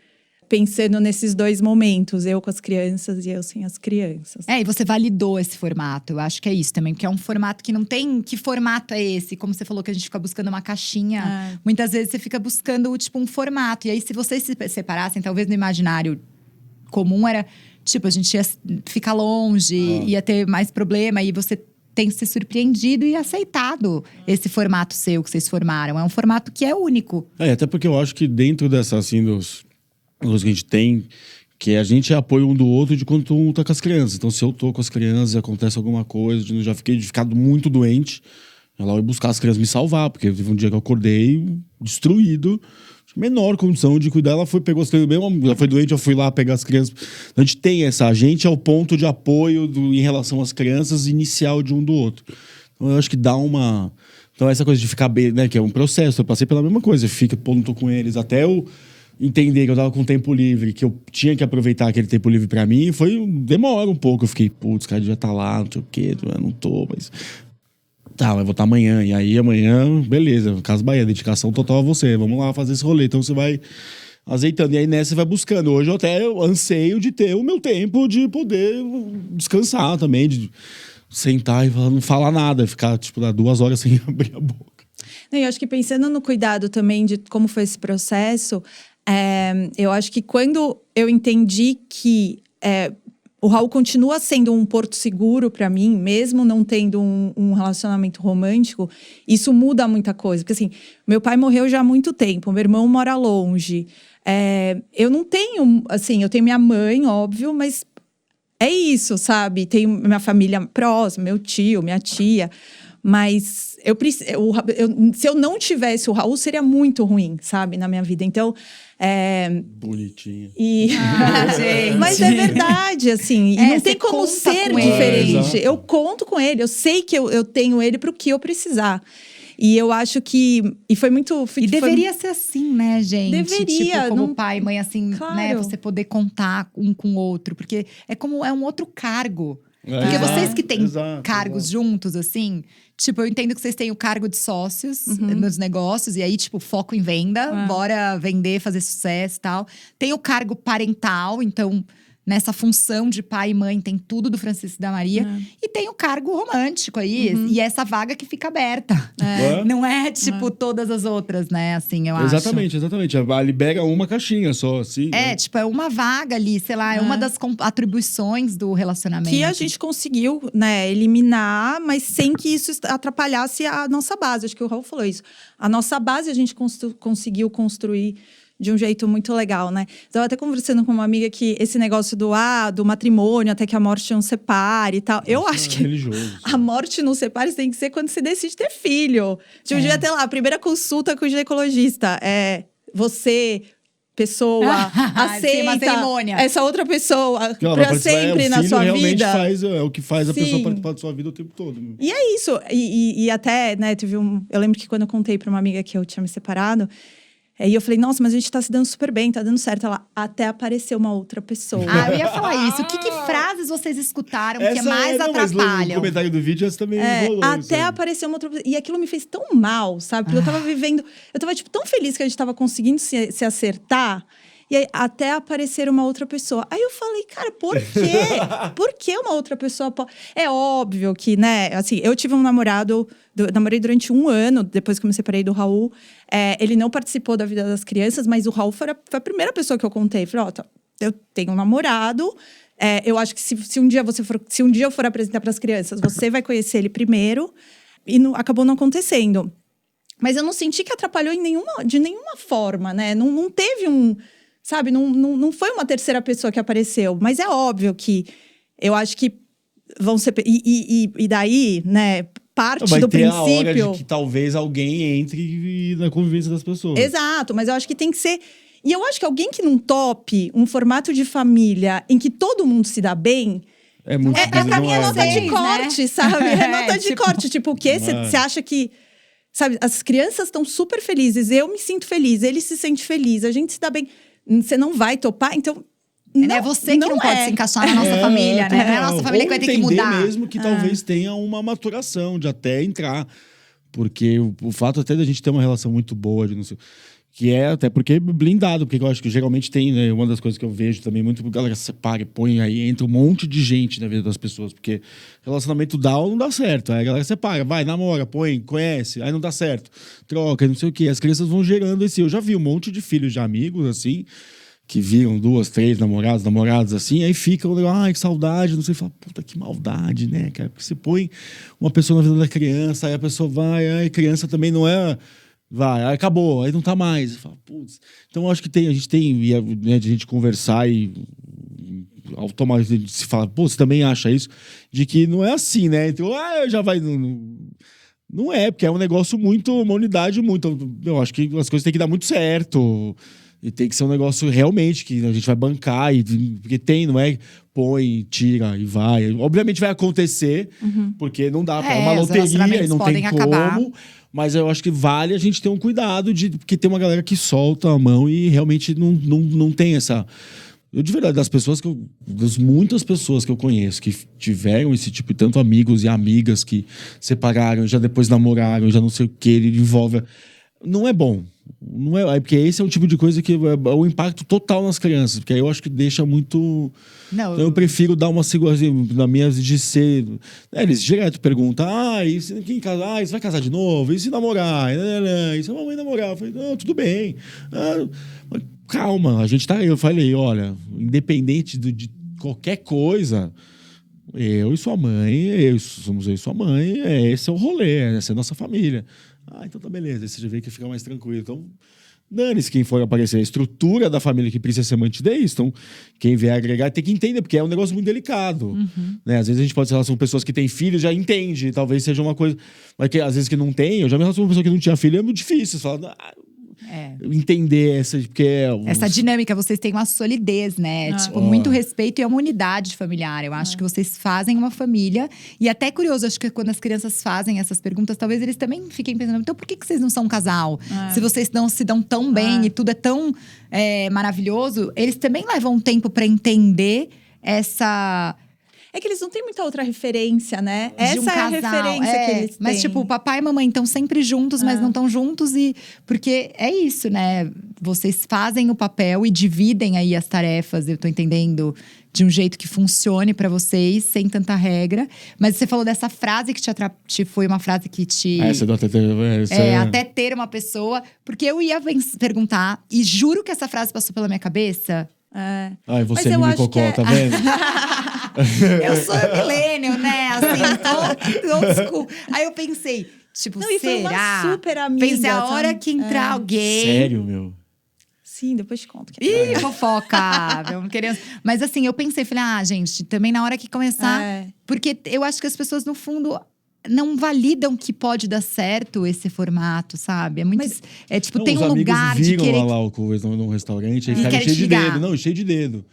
pensando nesses 2 momentos. Eu com as crianças e eu sem as crianças. E você validou esse formato. Eu acho que é isso também. Porque é um formato que não tem… Que formato é esse? Como você falou que a gente fica buscando uma caixinha. Muitas vezes você fica buscando, tipo, um formato. E aí, se vocês se separassem, talvez no imaginário comum era… Tipo, a gente ia ficar longe, ia ter mais problema. E você tem se surpreendido e aceitado esse formato seu que vocês formaram. É um formato que é único. Até porque eu acho que dentro dessa, assim, dos que a gente tem, que a gente é apoio um do outro de quando um tá com as crianças. Então, se eu tô com as crianças e acontece alguma coisa, eu já fiquei ficado muito doente, ela vai buscar as crianças me salvar, porque teve um dia que eu acordei destruído, menor condição de cuidar, ela pegou as crianças, mesmo, ela foi doente, eu fui lá pegar as crianças. A gente tem a gente é o ponto de apoio em relação às crianças inicial de um do outro. Então, eu acho que dá uma... Então, essa coisa de ficar bem, né, que é um processo, eu passei pela mesma coisa, não tô com eles, até eu entender que eu tava com tempo livre, que eu tinha que aproveitar aquele tempo livre pra mim, demora um pouco. Eu fiquei, putz, cara, devia estar lá, não sei o quê, eu não tô, mas... Tá, mas vou estar amanhã. E aí, amanhã, beleza, Casa Bahia, dedicação total a você. Vamos lá fazer esse rolê. Então, você vai azeitando. E aí, nessa, você vai buscando. Hoje, eu até anseio de ter o meu tempo de poder descansar também, de sentar e não falar nada, ficar, tipo, 2 horas sem abrir a boca. Eu acho que pensando no cuidado também de como foi esse processo... eu acho que quando eu entendi que o Raul continua sendo um porto seguro para mim, mesmo não tendo um relacionamento romântico, isso muda muita coisa. Porque assim, meu pai morreu já há muito tempo, meu irmão mora longe. Eu não tenho, assim, eu tenho minha mãe, óbvio, mas é isso, sabe? Tenho minha família próxima, meu tio, minha tia. Mas se eu não tivesse o Raul, seria muito ruim, sabe? Na minha vida. Então… Bonitinha. Gente. Mas é verdade, assim. E não tem como ser diferente. Eu conto com ele. Eu sei que eu tenho ele para o que eu precisar. E eu acho que… E foi muito… deveria ser assim, né, gente? Deveria. Tipo, como pai e mãe, assim, Claro. né? Você poder contar um com o outro. Porque é um outro cargo. Porque Exato, vocês que têm exato. cargos juntos, assim… Tipo, eu entendo que vocês têm o cargo de sócios nos negócios. E aí, tipo, foco em venda. Bora vender, fazer sucesso e tal. Tem o cargo parental. Então, nessa função de pai e mãe, tem tudo do Francisco e da Maria. E tem o cargo romântico aí. E essa vaga que fica aberta. Não é, tipo, todas as outras, né? Assim, eu acho. Exatamente. Libera uma caixinha só, assim. Tipo, é uma vaga ali, sei lá. É uma das atribuições do relacionamento. Que a gente conseguiu, né, eliminar, mas sem que isso atrapalhasse a nossa base. Acho que o Raul falou isso. A nossa base a gente conseguiu construir de um jeito muito legal, né? Estava até conversando com uma amiga que esse negócio do matrimônio, até que a morte não separe e tal. Eu acho que religioso, a morte não separe tem que ser quando você decide ter filho. Tipo, devia ter lá, a primeira consulta com o ginecologista. Você… pessoa aceita uma cerimônia. essa outra pessoa para sempre na sua vida. É o que faz a pessoa participar da sua vida o tempo todo. E é isso. E até, né, eu lembro que quando eu contei para uma amiga que eu tinha me separado, e eu falei, nossa, mas a gente tá se dando super bem, tá dando certo. Ela, até apareceu uma outra pessoa. Eu ia falar isso. Que frases vocês escutaram que mais atrapalham? No comentário do vídeo, essa também rolou. Até apareceu uma outra pessoa. E aquilo me fez tão mal, sabe? Porque eu tava vivendo… Eu tava, tipo, tão feliz que a gente tava conseguindo se acertar. E aí, até aparecer uma outra pessoa. Aí eu falei, cara, por quê? Por que uma outra pessoa pode... É óbvio que, né, assim, eu tive um namorado, namorei durante 1 ano, depois que eu me separei do Raul. Ele não participou da vida das crianças, mas o Raul foi a primeira pessoa que eu contei. Falei, eu tenho um namorado, eu acho que se um dia eu for apresentar para as crianças, você vai conhecer ele primeiro. E acabou não acontecendo. Mas eu não senti que atrapalhou de nenhuma forma, né? Não teve sabe? Não foi uma terceira pessoa que apareceu. Mas é óbvio que eu acho que vão ser... E daí, né? Parte vai do ter princípio... a hora de que talvez alguém entre na convivência das pessoas. Exato, mas eu acho que tem que ser... E eu acho que alguém que não tope um formato de família em que todo mundo se dá bem... É muito pra mim é nota de corte, né? sabe? É nota de corte. Tipo, o quê? Você acha que... Sabe, as crianças estão super felizes. Eu me sinto feliz. Ele se sente feliz. A gente se dá bem. Você não vai topar? Então... Não, é você que não pode se encaixar na nossa família, né? Não é a nossa família que vai ter que mudar. Mesmo que talvez tenha uma maturação de até entrar. Porque o fato até da gente ter uma relação muito boa, de não sei... Que é até porque blindado, porque eu acho que geralmente tem, né? Uma das coisas que eu vejo também, muito galera separa e põe aí, entra um monte de gente na vida das pessoas, porque relacionamento dá ou não dá certo. Aí a galera separa, vai, namora, põe, conhece, aí não dá certo, troca, não sei o quê. As crianças vão gerando esse. Eu já vi um monte de filhos de amigos, assim, que viram 2, 3 namorados assim, aí ficam, ai, que saudade, não sei, fala, puta, que maldade, né, cara? Porque você põe uma pessoa na vida da criança, aí a pessoa vai, aí a criança também não é. Vai, aí acabou, aí não tá mais. Fala, putz. Então, eu acho que a gente tem, né, de a gente conversar e automaticamente se fala, pô, você também acha isso? De que não é assim, né? Então, já vai... Não é, porque é um negócio muito, uma unidade muito... Eu acho que as coisas têm que dar muito certo. E tem que ser um negócio realmente que a gente vai bancar. Porque tem, não é... Põe, tira e vai. Obviamente vai acontecer, porque não dá pra... É uma loteria e não tem como... Mas eu acho que vale a gente ter um cuidado porque tem uma galera que solta a mão e realmente não tem essa... Eu, de verdade, das muitas pessoas que eu conheço que tiveram esse tipo, tanto amigos e amigas que separaram, já depois namoraram, já não sei o que, ele envolve... Não é bom. Não é, porque esse é um tipo de coisa que é o impacto total nas crianças, porque aí eu acho que deixa muito... Não, então eu prefiro dar uma segurança na minha de ser... Eles direto perguntam, e se quem casar, você vai casar de novo? E se namorar? E se a mamãe namorar? Eu falei, não, tudo bem. Calma, a gente tá... Eu falei, olha, independente de qualquer coisa... Eu e sua mãe, somos eu e sua mãe, esse é o rolê, essa é a nossa família. Então tá beleza, aí você já vê que fica mais tranquilo. Então, dane-se quem for aparecer. A estrutura da família que precisa ser mantida é isso. Então, quem vier agregar tem que entender, porque é um negócio muito delicado. Né? Às vezes a gente pode se relacionar com pessoas que têm filhos, já entende, talvez seja uma coisa... Mas que, às vezes que não tem, eu já me relaciono com uma pessoa que não tinha filho, é muito difícil. Você fala... entender essa dinâmica, vocês têm uma solidez, né? Muito respeito e uma unidade familiar. Eu acho que vocês fazem uma família. E até curioso, acho que quando as crianças fazem essas perguntas, talvez eles também fiquem pensando, então por que vocês não são um casal? Se vocês não se dão tão bem e tudo é tão maravilhoso, eles também levam um tempo para entender essa... É que eles não têm muita outra referência, né? Essa é a referência que eles têm. Mas, tipo, papai e mamãe estão sempre juntos, mas não estão juntos. Porque é isso, né? Vocês fazem o papel e dividem aí as tarefas, eu tô entendendo, de um jeito que funcione pra vocês, sem tanta regra. Mas você falou dessa frase que foi uma frase que te... Essa do até ter uma pessoa. Porque eu ia perguntar, e juro que essa frase passou pela minha cabeça... você é mini cocó, tá vendo? Eu sou millennial, né? Assim, old school. Aí eu pensei, tipo, será? Foi uma super amiga. Pensei, a hora que entrar alguém... Sério, meu? Sim, depois te conto. Ih, fofoca! Mas assim, eu pensei, falei, gente, também na hora que começar… Porque eu acho que as pessoas, no fundo… não validam que pode dar certo esse formato, sabe? É muito… tem um lugar de querer… Os amigos viram lá num restaurante, aí ficaram cheio de dedo. Não, cheio de dedo.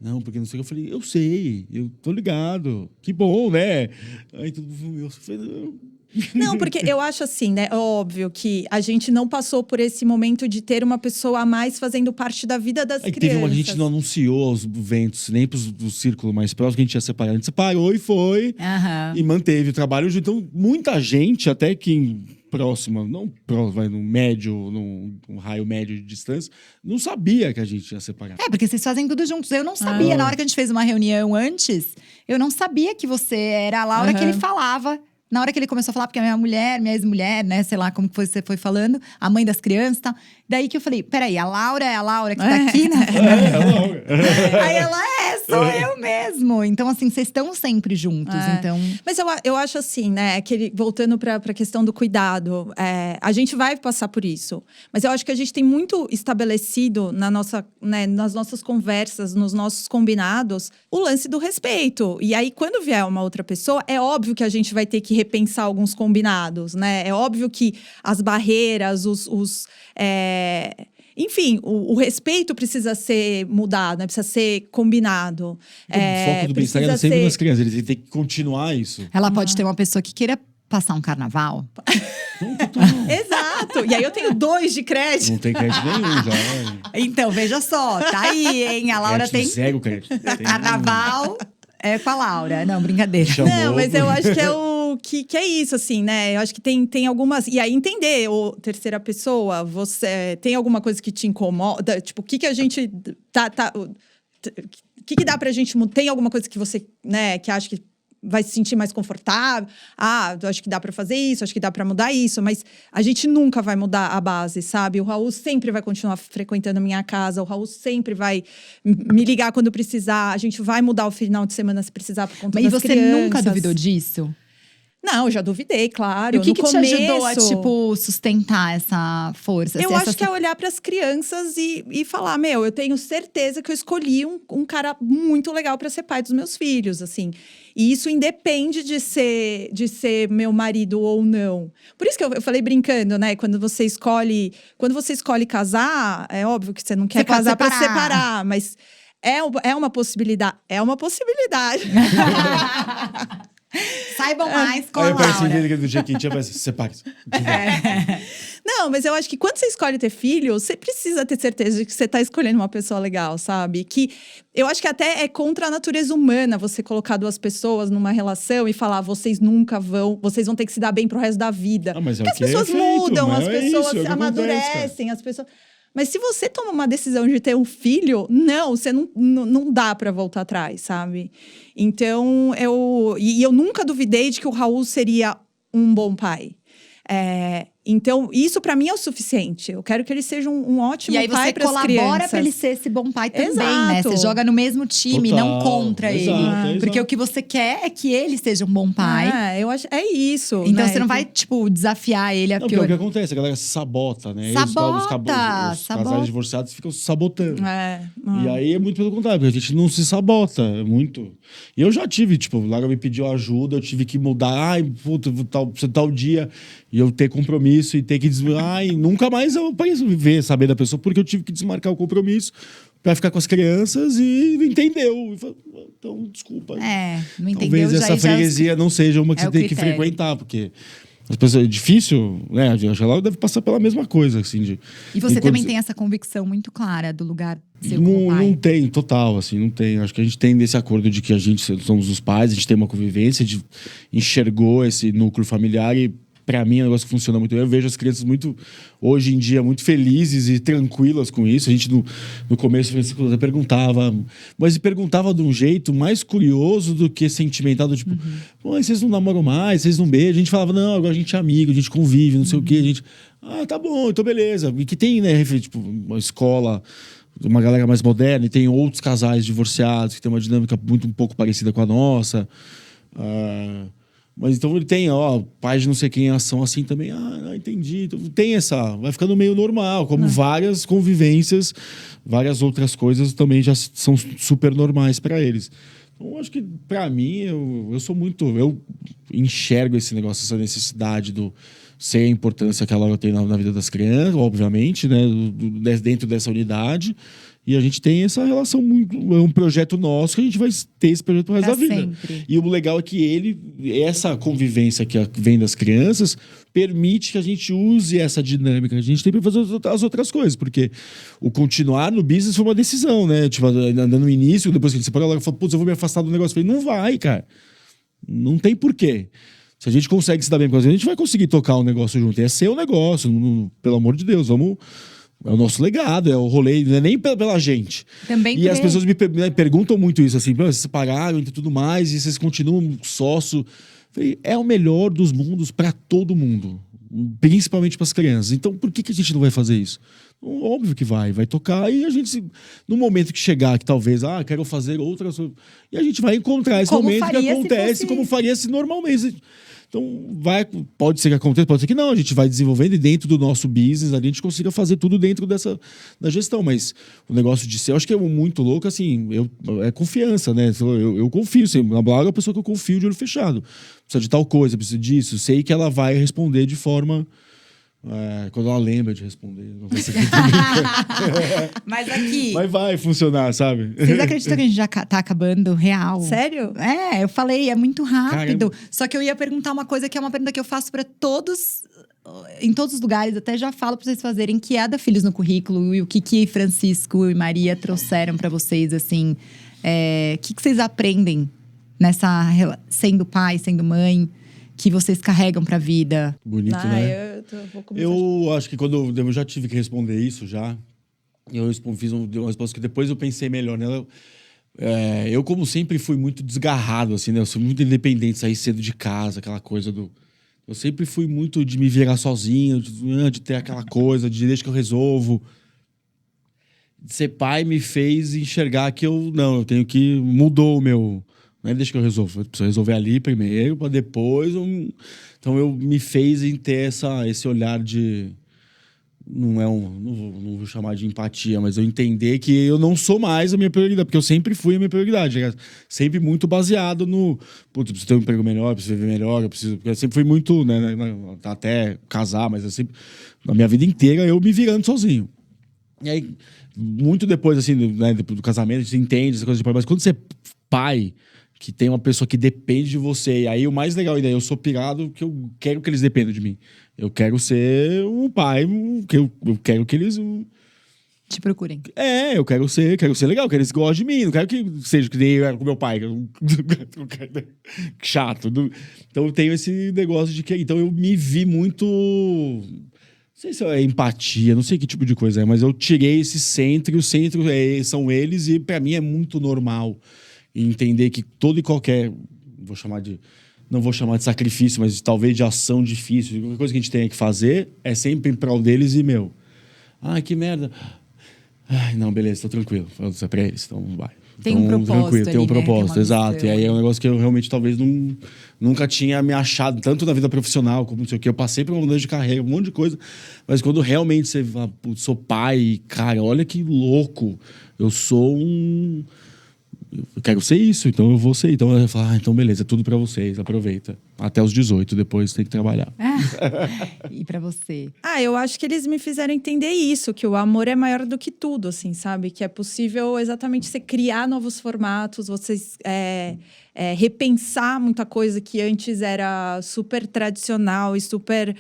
Não, porque não sei o que. Eu falei, eu sei, eu tô ligado. Que bom, né? Aí todo mundo… Eu falei, não, porque eu acho assim, né? Óbvio que a gente não passou por esse momento de ter uma pessoa a mais fazendo parte da vida das crianças. Teve a gente não anunciou os ventos, nem pro círculo mais próximo que a gente ia separar. A gente separou e foi. E manteve o trabalho. Então, muita gente, até quem próxima, não próxima, vai num médio, num raio médio de distância, não sabia que a gente ia separar. Porque vocês fazem tudo juntos. Eu não sabia. Na hora que a gente fez uma reunião antes, eu não sabia que você era a Laura que ele falava. Na hora que ele começou a falar, porque a minha mulher, minha ex-mulher, né? Sei lá como que você foi falando. A mãe das crianças e tal. Daí que eu falei, peraí, a Laura é a Laura que tá aqui, né? É a Laura. Aí ela, sou eu mesmo. Então, assim, vocês estão sempre juntos, então… Mas eu acho assim, né, voltando pra questão do cuidado, a gente vai passar por isso. Mas eu acho que a gente tem muito estabelecido nas nossas conversas, nos nossos combinados, o lance do respeito. E aí, quando vier uma outra pessoa, é óbvio que a gente vai ter que repensar alguns combinados, né? É óbvio que as barreiras, enfim, o respeito precisa ser mudado, né? Precisa ser combinado. O foco do bem-estar é sempre nas crianças, eles têm que continuar isso. Ela pode ter uma pessoa que queira passar um carnaval. Exato! E aí eu tenho 2 de crédito. Não tem crédito nenhum já. Então, veja só, tá aí, hein? A Laura tem… Zero crédito. Carnaval é com a Laura. Não, brincadeira. Não, mas eu acho que é que é isso, assim, né? Eu acho que tem algumas… E aí, entender, terceira pessoa, você tem alguma coisa que te incomoda? Tipo, o que a gente… O que dá pra gente… Tem alguma coisa que você, né, que acha que vai se sentir mais confortável? Eu acho que dá pra fazer isso, acho que dá pra mudar isso. Mas a gente nunca vai mudar a base, sabe? O Raul sempre vai continuar frequentando a minha casa. O Raul sempre vai me ligar quando precisar. A gente vai mudar o final de semana se precisar por conta das crianças. E você nunca duvidou disso? Não, eu já duvidei, claro. E o que te ajudou a, tipo, sustentar essa força? Eu acho que é olhar para as crianças e falar, eu tenho certeza que eu escolhi um cara muito legal para ser pai dos meus filhos, assim. E isso independe de ser meu marido ou não. Por isso que eu falei brincando, né? Quando você escolhe casar, é óbvio que você não quer casar para separar, mas é uma possibilidade. É uma possibilidade. Saibam mais com a Aí Laura. aparece do Jequiti, aparece, separe-se. Não, mas eu acho que quando você escolhe ter filho, você precisa ter certeza de que você tá escolhendo uma pessoa legal, sabe? Que eu acho que até é contra a natureza humana você colocar 2 pessoas numa relação e falar, vocês vão ter que se dar bem pro resto da vida. Mas porque as pessoas mudam, as pessoas amadurecem, as pessoas… Mas se você toma uma decisão de ter um filho, você não dá pra voltar atrás, sabe? Então, eu nunca duvidei de que o Raul seria um bom pai. Então, isso pra mim é o suficiente. Eu quero que ele seja um ótimo pai para as crianças. E aí você colabora pra ele ser esse bom pai também, né? Você joga no mesmo time, não contra ele. Porque o que você quer é que ele seja um bom pai. Eu acho, é isso. Então, né? você não vai, tipo, desafiar ele a pior… O que acontece? A galera se sabota, né? Os casais divorciados ficam se sabotando. E aí é muito pelo contrário, porque a gente não se sabota, muito. E eu já tive, tipo, o Lara me pediu ajuda, eu tive que mudar, tal dia, e eu ter compromisso e ter que nunca mais eu pareço saber da pessoa, porque eu tive que desmarcar o compromisso pra ficar com as crianças e entendeu. Então, desculpa. Não entendeu. Talvez essa freguesia não seja uma que você tem que frequentar, porque as pessoas, é difícil, né? Acho que ela deve passar pela mesma coisa, assim. E você também tem essa convicção muito clara do lugar seu como pai? Não tem, total, assim, não tem. Acho que a gente tem desse acordo de que a gente somos os pais, a gente tem uma convivência, a gente enxergou esse núcleo familiar e pra mim é um negócio que funciona muito bem. Eu vejo as crianças hoje em dia, muito felizes e tranquilas com isso. A gente, no começo, eu perguntava de um jeito mais curioso do que sentimental. Tipo, vocês não namoram mais, vocês não beijam. A gente falava, não, agora a gente é amigo, a gente convive, não sei o quê. A gente, tá bom, então beleza. E que tem, né, tipo, uma escola, uma galera mais moderna, e tem outros casais divorciados que tem uma dinâmica um pouco parecida com a nossa. Mas então ele tem, pais de não sei quem em ação assim também. Entendi. Então tem vai ficando meio normal, como várias convivências, várias outras coisas também já são super normais para eles. Então, acho que para mim, eu enxergo esse negócio, essa necessidade do ser a importância que a Laura tem na vida das crianças, obviamente, né, dentro dessa unidade. E a gente tem essa relação é um projeto nosso que a gente vai ter esse projeto pro resto da vida. Sempre. E o legal é que essa convivência que vem das crianças permite que a gente use essa dinâmica que a gente tem para fazer as outras coisas, porque o continuar no business foi uma decisão, né? Tipo, andando no início, depois que a gente separou, ela falou, eu vou me afastar do negócio. Eu falei, não vai, cara. Não tem porquê. Se a gente consegue se dar bem com a gente vai conseguir tocar um negócio junto. É seu negócio, pelo amor de Deus, vamos... É o nosso legado, é o rolê, não é nem pela gente. Também E as pessoas me perguntam muito isso, assim, vocês pararam e tudo mais, e vocês continuam sócio. Falei, é o melhor dos mundos para todo mundo, principalmente para as crianças. Então, por que a gente não vai fazer isso? Óbvio que vai tocar, e a gente, no momento que chegar, que talvez, quero fazer outras... E a gente vai encontrar esse momento que acontece, como faria se normalmente... Então, pode ser que aconteça, pode ser que não. A gente vai desenvolvendo e dentro do nosso business a gente consiga fazer tudo dentro da gestão. Mas o negócio de ser, eu acho que é muito louco, assim, é confiança, né? Eu confio, assim, na Blau é uma pessoa que eu confio de olho fechado. Precisa de tal coisa, precisa disso. Sei que ela vai responder de forma... quando ela lembra de responder. Não vai ser que Mas aqui... Mas vai funcionar, sabe? Vocês acreditam que a gente já tá acabando real? Sério? Eu falei, é muito rápido. Caramba. Só que eu ia perguntar uma coisa que é uma pergunta que eu faço pra todos, em todos os lugares, até já falo pra vocês fazerem, que é da Filhos no Currículo, e o que Francisco e Maria trouxeram pra vocês, assim. O que vocês aprendem sendo pai, sendo mãe, que vocês carregam pra vida? Bonito, né? Vou começar. Eu acho que quando eu já tive que responder isso já, fiz uma resposta que depois eu pensei melhor nela. Eu, como sempre, fui muito desgarrado, assim, né? Eu sou muito independente, sair cedo de casa, aquela coisa do... Eu sempre fui muito de me virar sozinho, de ter aquela coisa, de deixa que eu resolvo. Ser pai me fez enxergar que eu tenho que... Mudou o meu... Não é deixa que eu resolvo, eu preciso resolver ali primeiro, para depois... Então, me fez em ter esse olhar de... Não vou chamar de empatia, mas eu entender que eu não sou mais a minha prioridade, porque eu sempre fui a minha prioridade. Sempre muito baseado no... Putz, eu preciso ter um emprego melhor, eu preciso viver melhor, eu sempre fui muito... Né, até casar, mas eu sempre... Na minha vida inteira, eu me virando sozinho. E aí, muito depois, assim, depois do casamento, a gente entende essa coisa de pai, mas quando você é pai... que tem uma pessoa que depende de você. E aí, o mais legal ainda, eu sou pirado que eu quero que eles dependam de mim. Eu quero ser um pai, que eu quero que eles... Te procurem. Eu quero ser legal, que eles gostem de mim. Não quero que seja que nem eu era com meu pai. Chato. Então, eu tenho esse negócio de que... Então, eu me vi muito... Não sei se é empatia, não sei que tipo de coisa é, mas eu tirei esse centro, e o centro são eles, e pra mim é muito normal. E entender que todo e qualquer, não vou chamar de sacrifício, mas talvez de ação difícil, qualquer coisa que a gente tenha que fazer, é sempre em prol deles e meu. Que merda. Não, beleza, tô tranquilo. É pra eles, então vai. Tem um propósito tranquilo, ali, tem um né? propósito, Tem uma exato. missão. E aí é um negócio que eu realmente talvez nunca tinha me achado, tanto na vida profissional, como não sei o que. Eu passei por uma mudança de carreira, um monte de coisa, mas quando realmente você fala, sou pai, cara, olha que louco. Eu sou eu quero ser isso, então eu vou ser. Então eu falo, então beleza, é tudo pra vocês, aproveita. Até os 18, depois tem que trabalhar. E pra você? Eu acho que eles me fizeram entender isso, que o amor é maior do que tudo, assim, sabe? Que é possível exatamente você criar novos formatos, vocês repensar muita coisa que antes era super tradicional e super...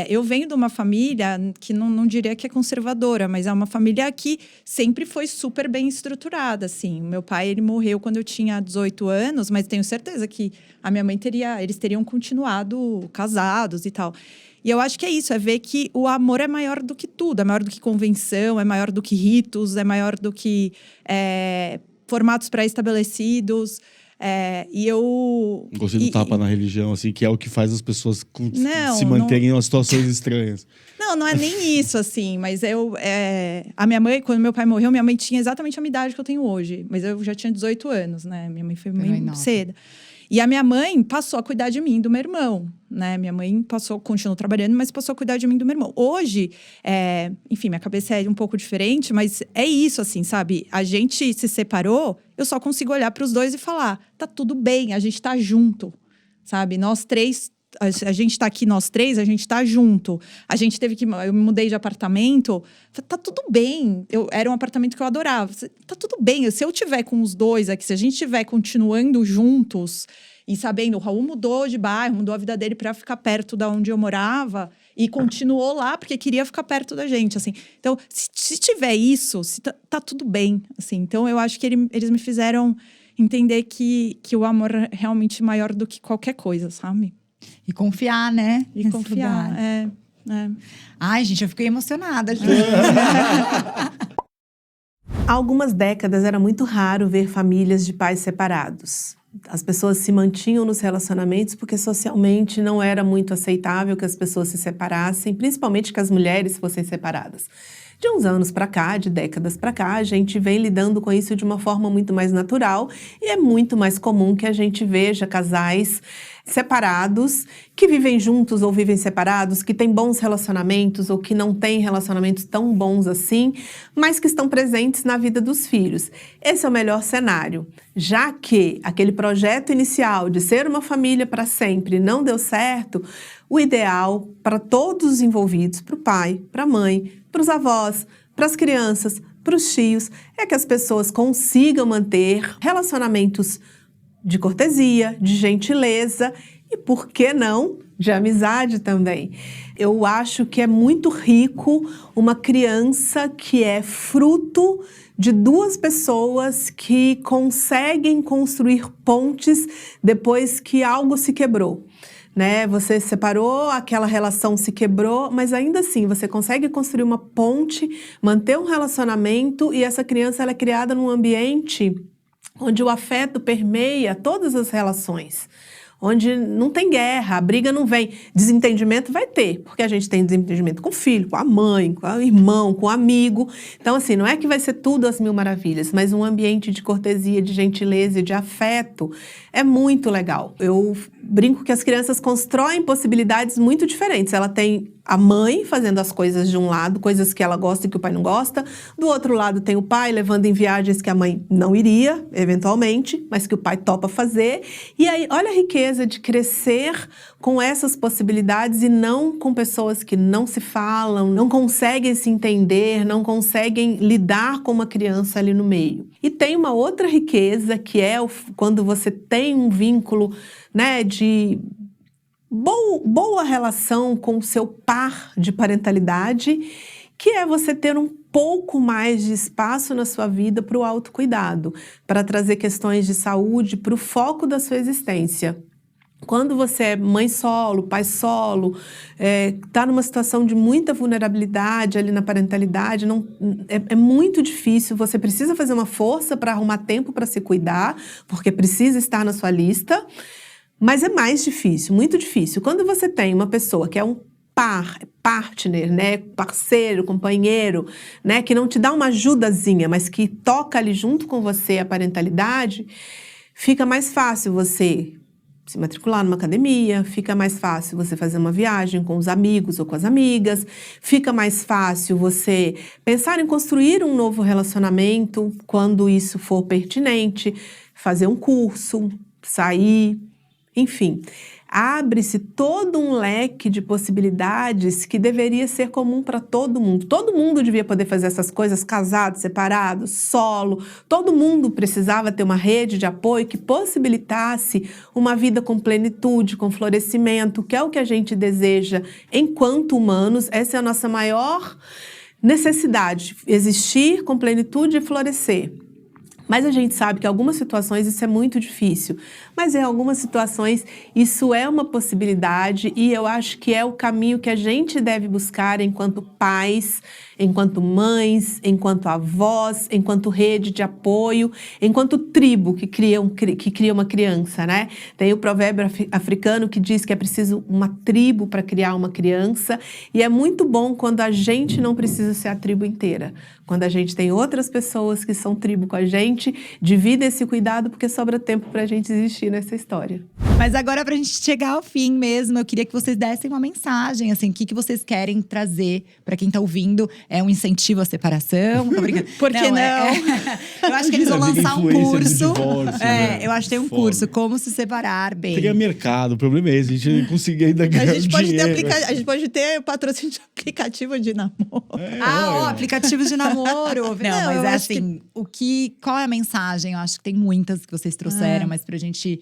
eu venho de uma família que não diria que é conservadora, mas é uma família que sempre foi super bem estruturada, assim. Meu pai, ele morreu quando eu tinha 18 anos, mas tenho certeza que a minha mãe eles teriam continuado casados e tal. E eu acho que é isso, é ver que o amor é maior do que tudo, é maior do que convenção, é maior do que ritos, é maior do que formatos pré-estabelecidos. E eu... Gostei do tapa na religião, assim, que é o que faz as pessoas se manterem em situações estranhas. Não é nem isso, assim, mas a minha mãe, quando meu pai morreu, minha mãe tinha exatamente a minha idade que eu tenho hoje, mas eu já tinha 18 anos, né? Minha mãe foi muito cedo. E a minha mãe passou a cuidar de mim e do meu irmão, né? Minha mãe continuou trabalhando, mas passou a cuidar de mim e do meu irmão. Hoje, enfim, minha cabeça é um pouco diferente, mas é isso, assim, sabe? A gente se separou, eu só consigo olhar para os dois e falar, tá tudo bem, a gente tá junto, sabe? Nós três, a gente tá aqui, nós três, a gente tá junto. A gente eu me mudei de apartamento, tá tudo bem. Era um apartamento que eu adorava. Tá tudo bem, se eu tiver com os dois aqui, se a gente estiver continuando juntos e sabendo, o Raul mudou de bairro, mudou a vida dele para ficar perto da onde eu morava e continuou lá porque queria ficar perto da gente, assim. Então, se tiver isso, tá tudo bem, assim. Então, eu acho que eles me fizeram entender que o amor é realmente maior do que qualquer coisa, sabe? E confiar, né? E nesse confiar, lugar. é. Ai, gente, eu fiquei emocionada. Há algumas décadas era muito raro ver famílias de pais separados. As pessoas se mantinham nos relacionamentos porque socialmente não era muito aceitável que as pessoas se separassem, principalmente que as mulheres fossem separadas. De uns anos para cá, de décadas para cá, a gente vem lidando com isso de uma forma muito mais natural e é muito mais comum que a gente veja casais separados, que vivem juntos ou vivem separados, que têm bons relacionamentos ou que não têm relacionamentos tão bons assim, mas que estão presentes na vida dos filhos. Esse é o melhor cenário, já que aquele projeto inicial de ser uma família para sempre não deu certo. O ideal para todos os envolvidos, para o pai, para a mãe, para os avós, para as crianças, para os tios, é que as pessoas consigam manter relacionamentos de cortesia, de gentileza e, por que não, de amizade também. Eu acho que é muito rico uma criança que é fruto de duas pessoas que conseguem construir pontes depois que algo se quebrou. Né? Você se separou, aquela relação se quebrou, mas ainda assim você consegue construir uma ponte, manter um relacionamento e essa criança ela é criada num ambiente onde o afeto permeia todas as relações, onde não tem guerra, a briga não vem, desentendimento vai ter, porque a gente tem desentendimento com o filho, com a mãe, com o irmão, com o amigo. Então, assim, não é que vai ser tudo às mil maravilhas, mas um ambiente de cortesia, de gentileza e de afeto é muito legal. Eu brinco que as crianças constroem possibilidades muito diferentes. Ela tem a mãe fazendo as coisas de um lado, coisas que ela gosta e que o pai não gosta. Do outro lado tem o pai levando em viagens que a mãe não iria, eventualmente, mas que o pai topa fazer. E aí, olha a riqueza de crescer com essas possibilidades e não com pessoas que não se falam, não conseguem se entender, não conseguem lidar com uma criança ali no meio. E tem uma outra riqueza que é quando você tem um vínculo, né, de boa relação com o seu par de parentalidade, que é você ter um pouco mais de espaço na sua vida para o autocuidado, para trazer questões de saúde para o foco da sua existência. Quando você é mãe solo, pai solo, está numa situação de muita vulnerabilidade ali na parentalidade, é muito difícil, você precisa fazer uma força para arrumar tempo para se cuidar, porque precisa estar na sua lista, mas é mais difícil, muito difícil. Quando você tem uma pessoa que é um partner, né, parceiro, companheiro, né, que não te dá uma ajudazinha, mas que toca ali junto com você a parentalidade, fica mais fácil você se matricular numa academia, fica mais fácil você fazer uma viagem com os amigos ou com as amigas, fica mais fácil você pensar em construir um novo relacionamento quando isso for pertinente, fazer um curso, sair, enfim. Abre-se todo um leque de possibilidades que deveria ser comum para todo mundo. Todo mundo devia poder fazer essas coisas, casado, separado, solo. Todo mundo precisava ter uma rede de apoio que possibilitasse uma vida com plenitude, com florescimento, que é o que a gente deseja enquanto humanos. Essa é a nossa maior necessidade, existir com plenitude e florescer. Mas a gente sabe que em algumas situações isso é muito difícil, mas em algumas situações isso é uma possibilidade e eu acho que é o caminho que a gente deve buscar enquanto pais, enquanto mães, enquanto avós, enquanto rede de apoio, enquanto tribo que cria uma criança, né? Tem o provérbio africano que diz que é preciso uma tribo para criar uma criança e é muito bom quando a gente não precisa ser a tribo inteira. Quando a gente tem outras pessoas que são tribo com a gente, divida esse cuidado porque sobra tempo pra gente existir nessa história. Mas agora, pra gente chegar ao fim mesmo, eu queria que vocês dessem uma mensagem, assim, o que vocês querem trazer pra quem tá ouvindo? É um incentivo à separação? Tô brincando. Por que não? Eu acho que eles vão lançar um curso. Né? Eu acho que tem um curso, Como Se Separar Bem. Teria mercado, o problema é esse, a gente não conseguia ainda ganhar A gente pode ter patrocínio de aplicativo de namoro. Aplicativos de namoro. Não, mas é assim, qual é a mensagem? Eu acho que tem muitas que vocês trouxeram, mas pra gente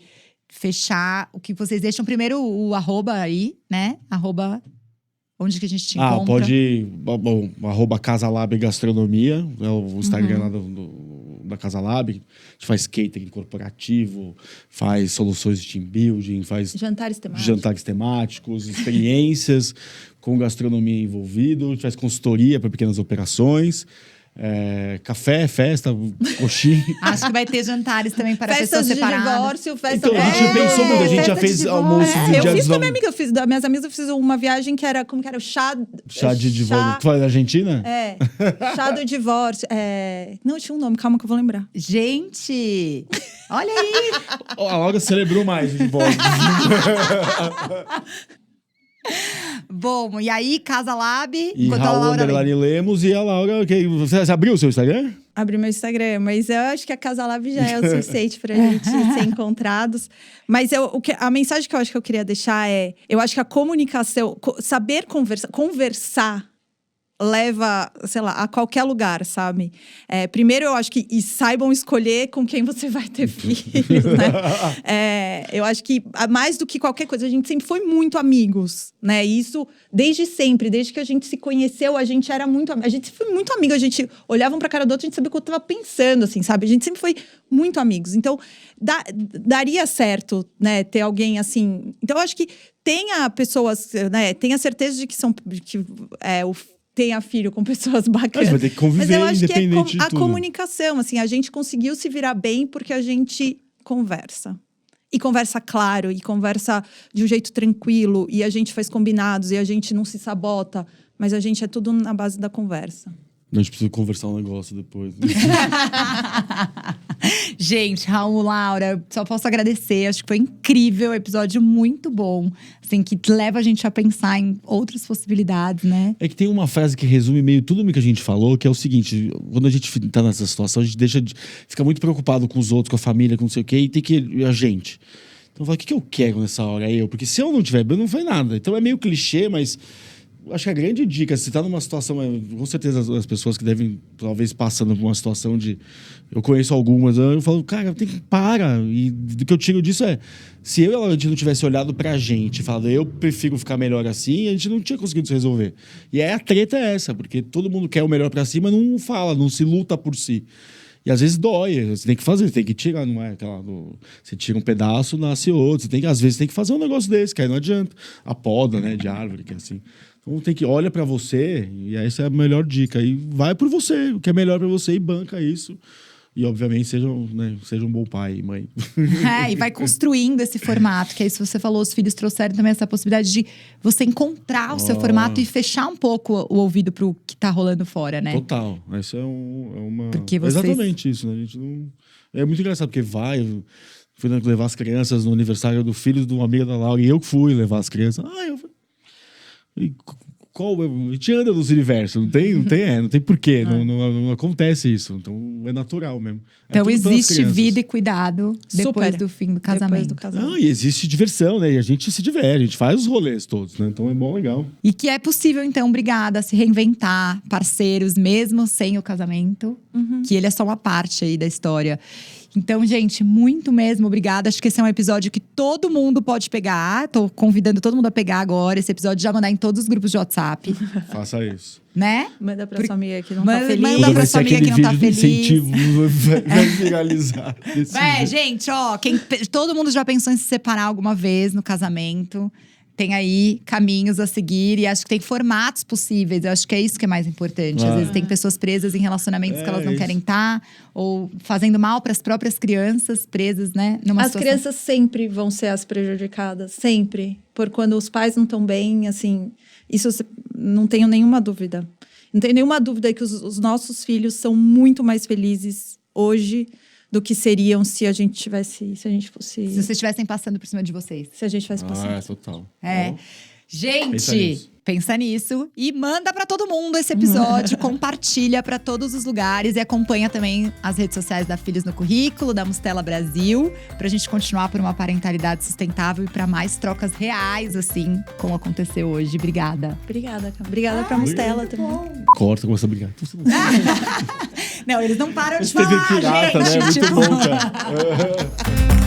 fechar, o que vocês deixam primeiro o arroba aí, né? Arroba, onde que a gente te encontra? Pode ir, arroba Casalab Gastronomia, é o Instagram lá do da Casa Lab. A gente faz catering corporativo, faz soluções de team building, faz jantares temáticos, experiências com gastronomia envolvido. A gente faz consultoria para pequenas operações. Café, festa, coxinha. Acho que vai ter jantares também para festas pessoas separadas. De divórcio, festa... Então, a gente pensou muito, a gente já fez almoço de Eu fiz também, amiga. Das minhas amigas, eu fiz uma viagem que era... Como que era? O chá de divórcio. Tu fala da Argentina? Chá do divórcio. Não, tinha um nome, calma que eu vou lembrar. Gente, olha aí. A Laura celebrou mais o divórcio. Bom, e aí, Casa Lab, E enquanto a Raul Laura Underline Lemos e a Laura... Você abriu o seu Instagram? Abri meu Instagram, mas eu acho que a Casa Lab já é o suficiente pra gente ser encontrados. Mas a mensagem que eu acho que eu queria deixar é... Eu acho que a comunicação, saber conversar leva, sei lá, a qualquer lugar, sabe? Primeiro, eu acho que saibam escolher com quem você vai ter filhos, né? Eu acho que, mais do que qualquer coisa, a gente sempre foi muito amigos, né? Isso, desde sempre, desde que a gente se conheceu, a gente era muito... A gente foi muito amigo, a gente olhava um pra cara do outro, a gente sabia o que eu tava pensando, assim, sabe? A gente sempre foi muito amigos. Então, daria certo, né? Ter alguém assim... Então, eu acho que tenha pessoas, né? Tenha certeza de que tenha filho com pessoas bacanas. Mas vai ter que conviver, mas eu acho independente que de tudo. a comunicação, assim, a gente conseguiu se virar bem porque a gente conversa. E conversa claro, e conversa de um jeito tranquilo, e a gente faz combinados, e a gente não se sabota, mas a gente é tudo na base da conversa. A gente precisa conversar um negócio depois. Gente, Raul, Laura, só posso agradecer. Acho que foi incrível, episódio muito bom. Assim, que leva a gente a pensar em outras possibilidades, né? É que tem uma frase que resume meio tudo o que a gente falou, que é o seguinte: quando a gente tá nessa situação, a gente fica muito preocupado com os outros, com a família, com não sei o quê, e tem que a gente. Então, fala, o que eu quero nessa hora? Porque se eu não tiver bem, não foi nada. Então é meio clichê, mas acho que a grande dica, se tá numa situação, com certeza as pessoas que devem, talvez, passando por uma situação de... Eu conheço algumas, eu falo, cara, tem que parar. E do que eu tiro disso se eu e a gente não tivesse olhado pra gente, falado, eu prefiro ficar melhor assim, a gente não tinha conseguido se resolver. E aí a treta é essa, porque todo mundo quer o melhor pra si, mas não fala, não se luta por si. E às vezes dói, você tem que fazer, você tem que tirar, não é aquela... Você tira um pedaço, nasce outro. Às vezes tem que fazer um negócio desse, que aí não adianta. A poda, né, de árvore, que é assim... Então tem que olha pra você, e essa é a melhor dica. E vai por você, o que é melhor pra você, e banca isso. E, obviamente, seja um bom pai e mãe. E vai construindo esse formato, que é isso que você falou, os filhos trouxeram também essa possibilidade de você encontrar o seu formato e fechar um pouco o ouvido pro que tá rolando fora, né? Total. Isso é uma... Porque vocês... Exatamente isso, né? A gente não... É muito engraçado, porque fui levar as crianças no aniversário do filho de uma amiga da Laura, e eu fui levar as crianças. A gente anda nos universos, não tem porquê, não acontece isso. Então é natural mesmo. Então existe vida e cuidado depois do fim do casamento. E existe diversão, né? E a gente se diverte, a gente faz os rolês todos, né? Então é bom, legal. E que é possível, então, obrigada, se reinventar, parceiros, mesmo sem o casamento. Que ele é só uma parte aí da história. Então, gente, muito mesmo obrigada. Acho que esse é um episódio que todo mundo pode pegar. Tô convidando todo mundo a pegar agora esse episódio, já mandar em todos os grupos de WhatsApp. Faça isso. Né? Manda pra sua amiga que não tá feliz. Manda pra sua amiga que não tá feliz. Incentivo vai viralizar. Gente, todo mundo já pensou em se separar alguma vez no casamento. Tem aí caminhos a seguir e acho que tem formatos possíveis. Eu acho que é isso que é mais importante. Às vezes tem pessoas presas em relacionamentos que elas não querem estar, ou fazendo mal para as próprias crianças presas, né? As crianças sempre vão ser as prejudicadas, sempre. Por quando os pais não estão bem, assim, isso não tenho nenhuma dúvida. Não tenho nenhuma dúvida que os nossos filhos são muito mais felizes hoje do que seriam se a gente fosse... Se vocês estivessem passando por cima de vocês. Se a gente estivesse passando. Total. Gente, pensa nisso e manda pra todo mundo esse episódio, compartilha pra todos os lugares e acompanha também as redes sociais da Filhos no Currículo, da Mustela Brasil, pra gente continuar por uma parentalidade sustentável e pra mais trocas reais, assim, como aconteceu hoje. Obrigada. Obrigada pra Mustela também. Corta, começa a brigar. Não, eles não param de Teve falar, pirata, gente. né? Muito bom, cara.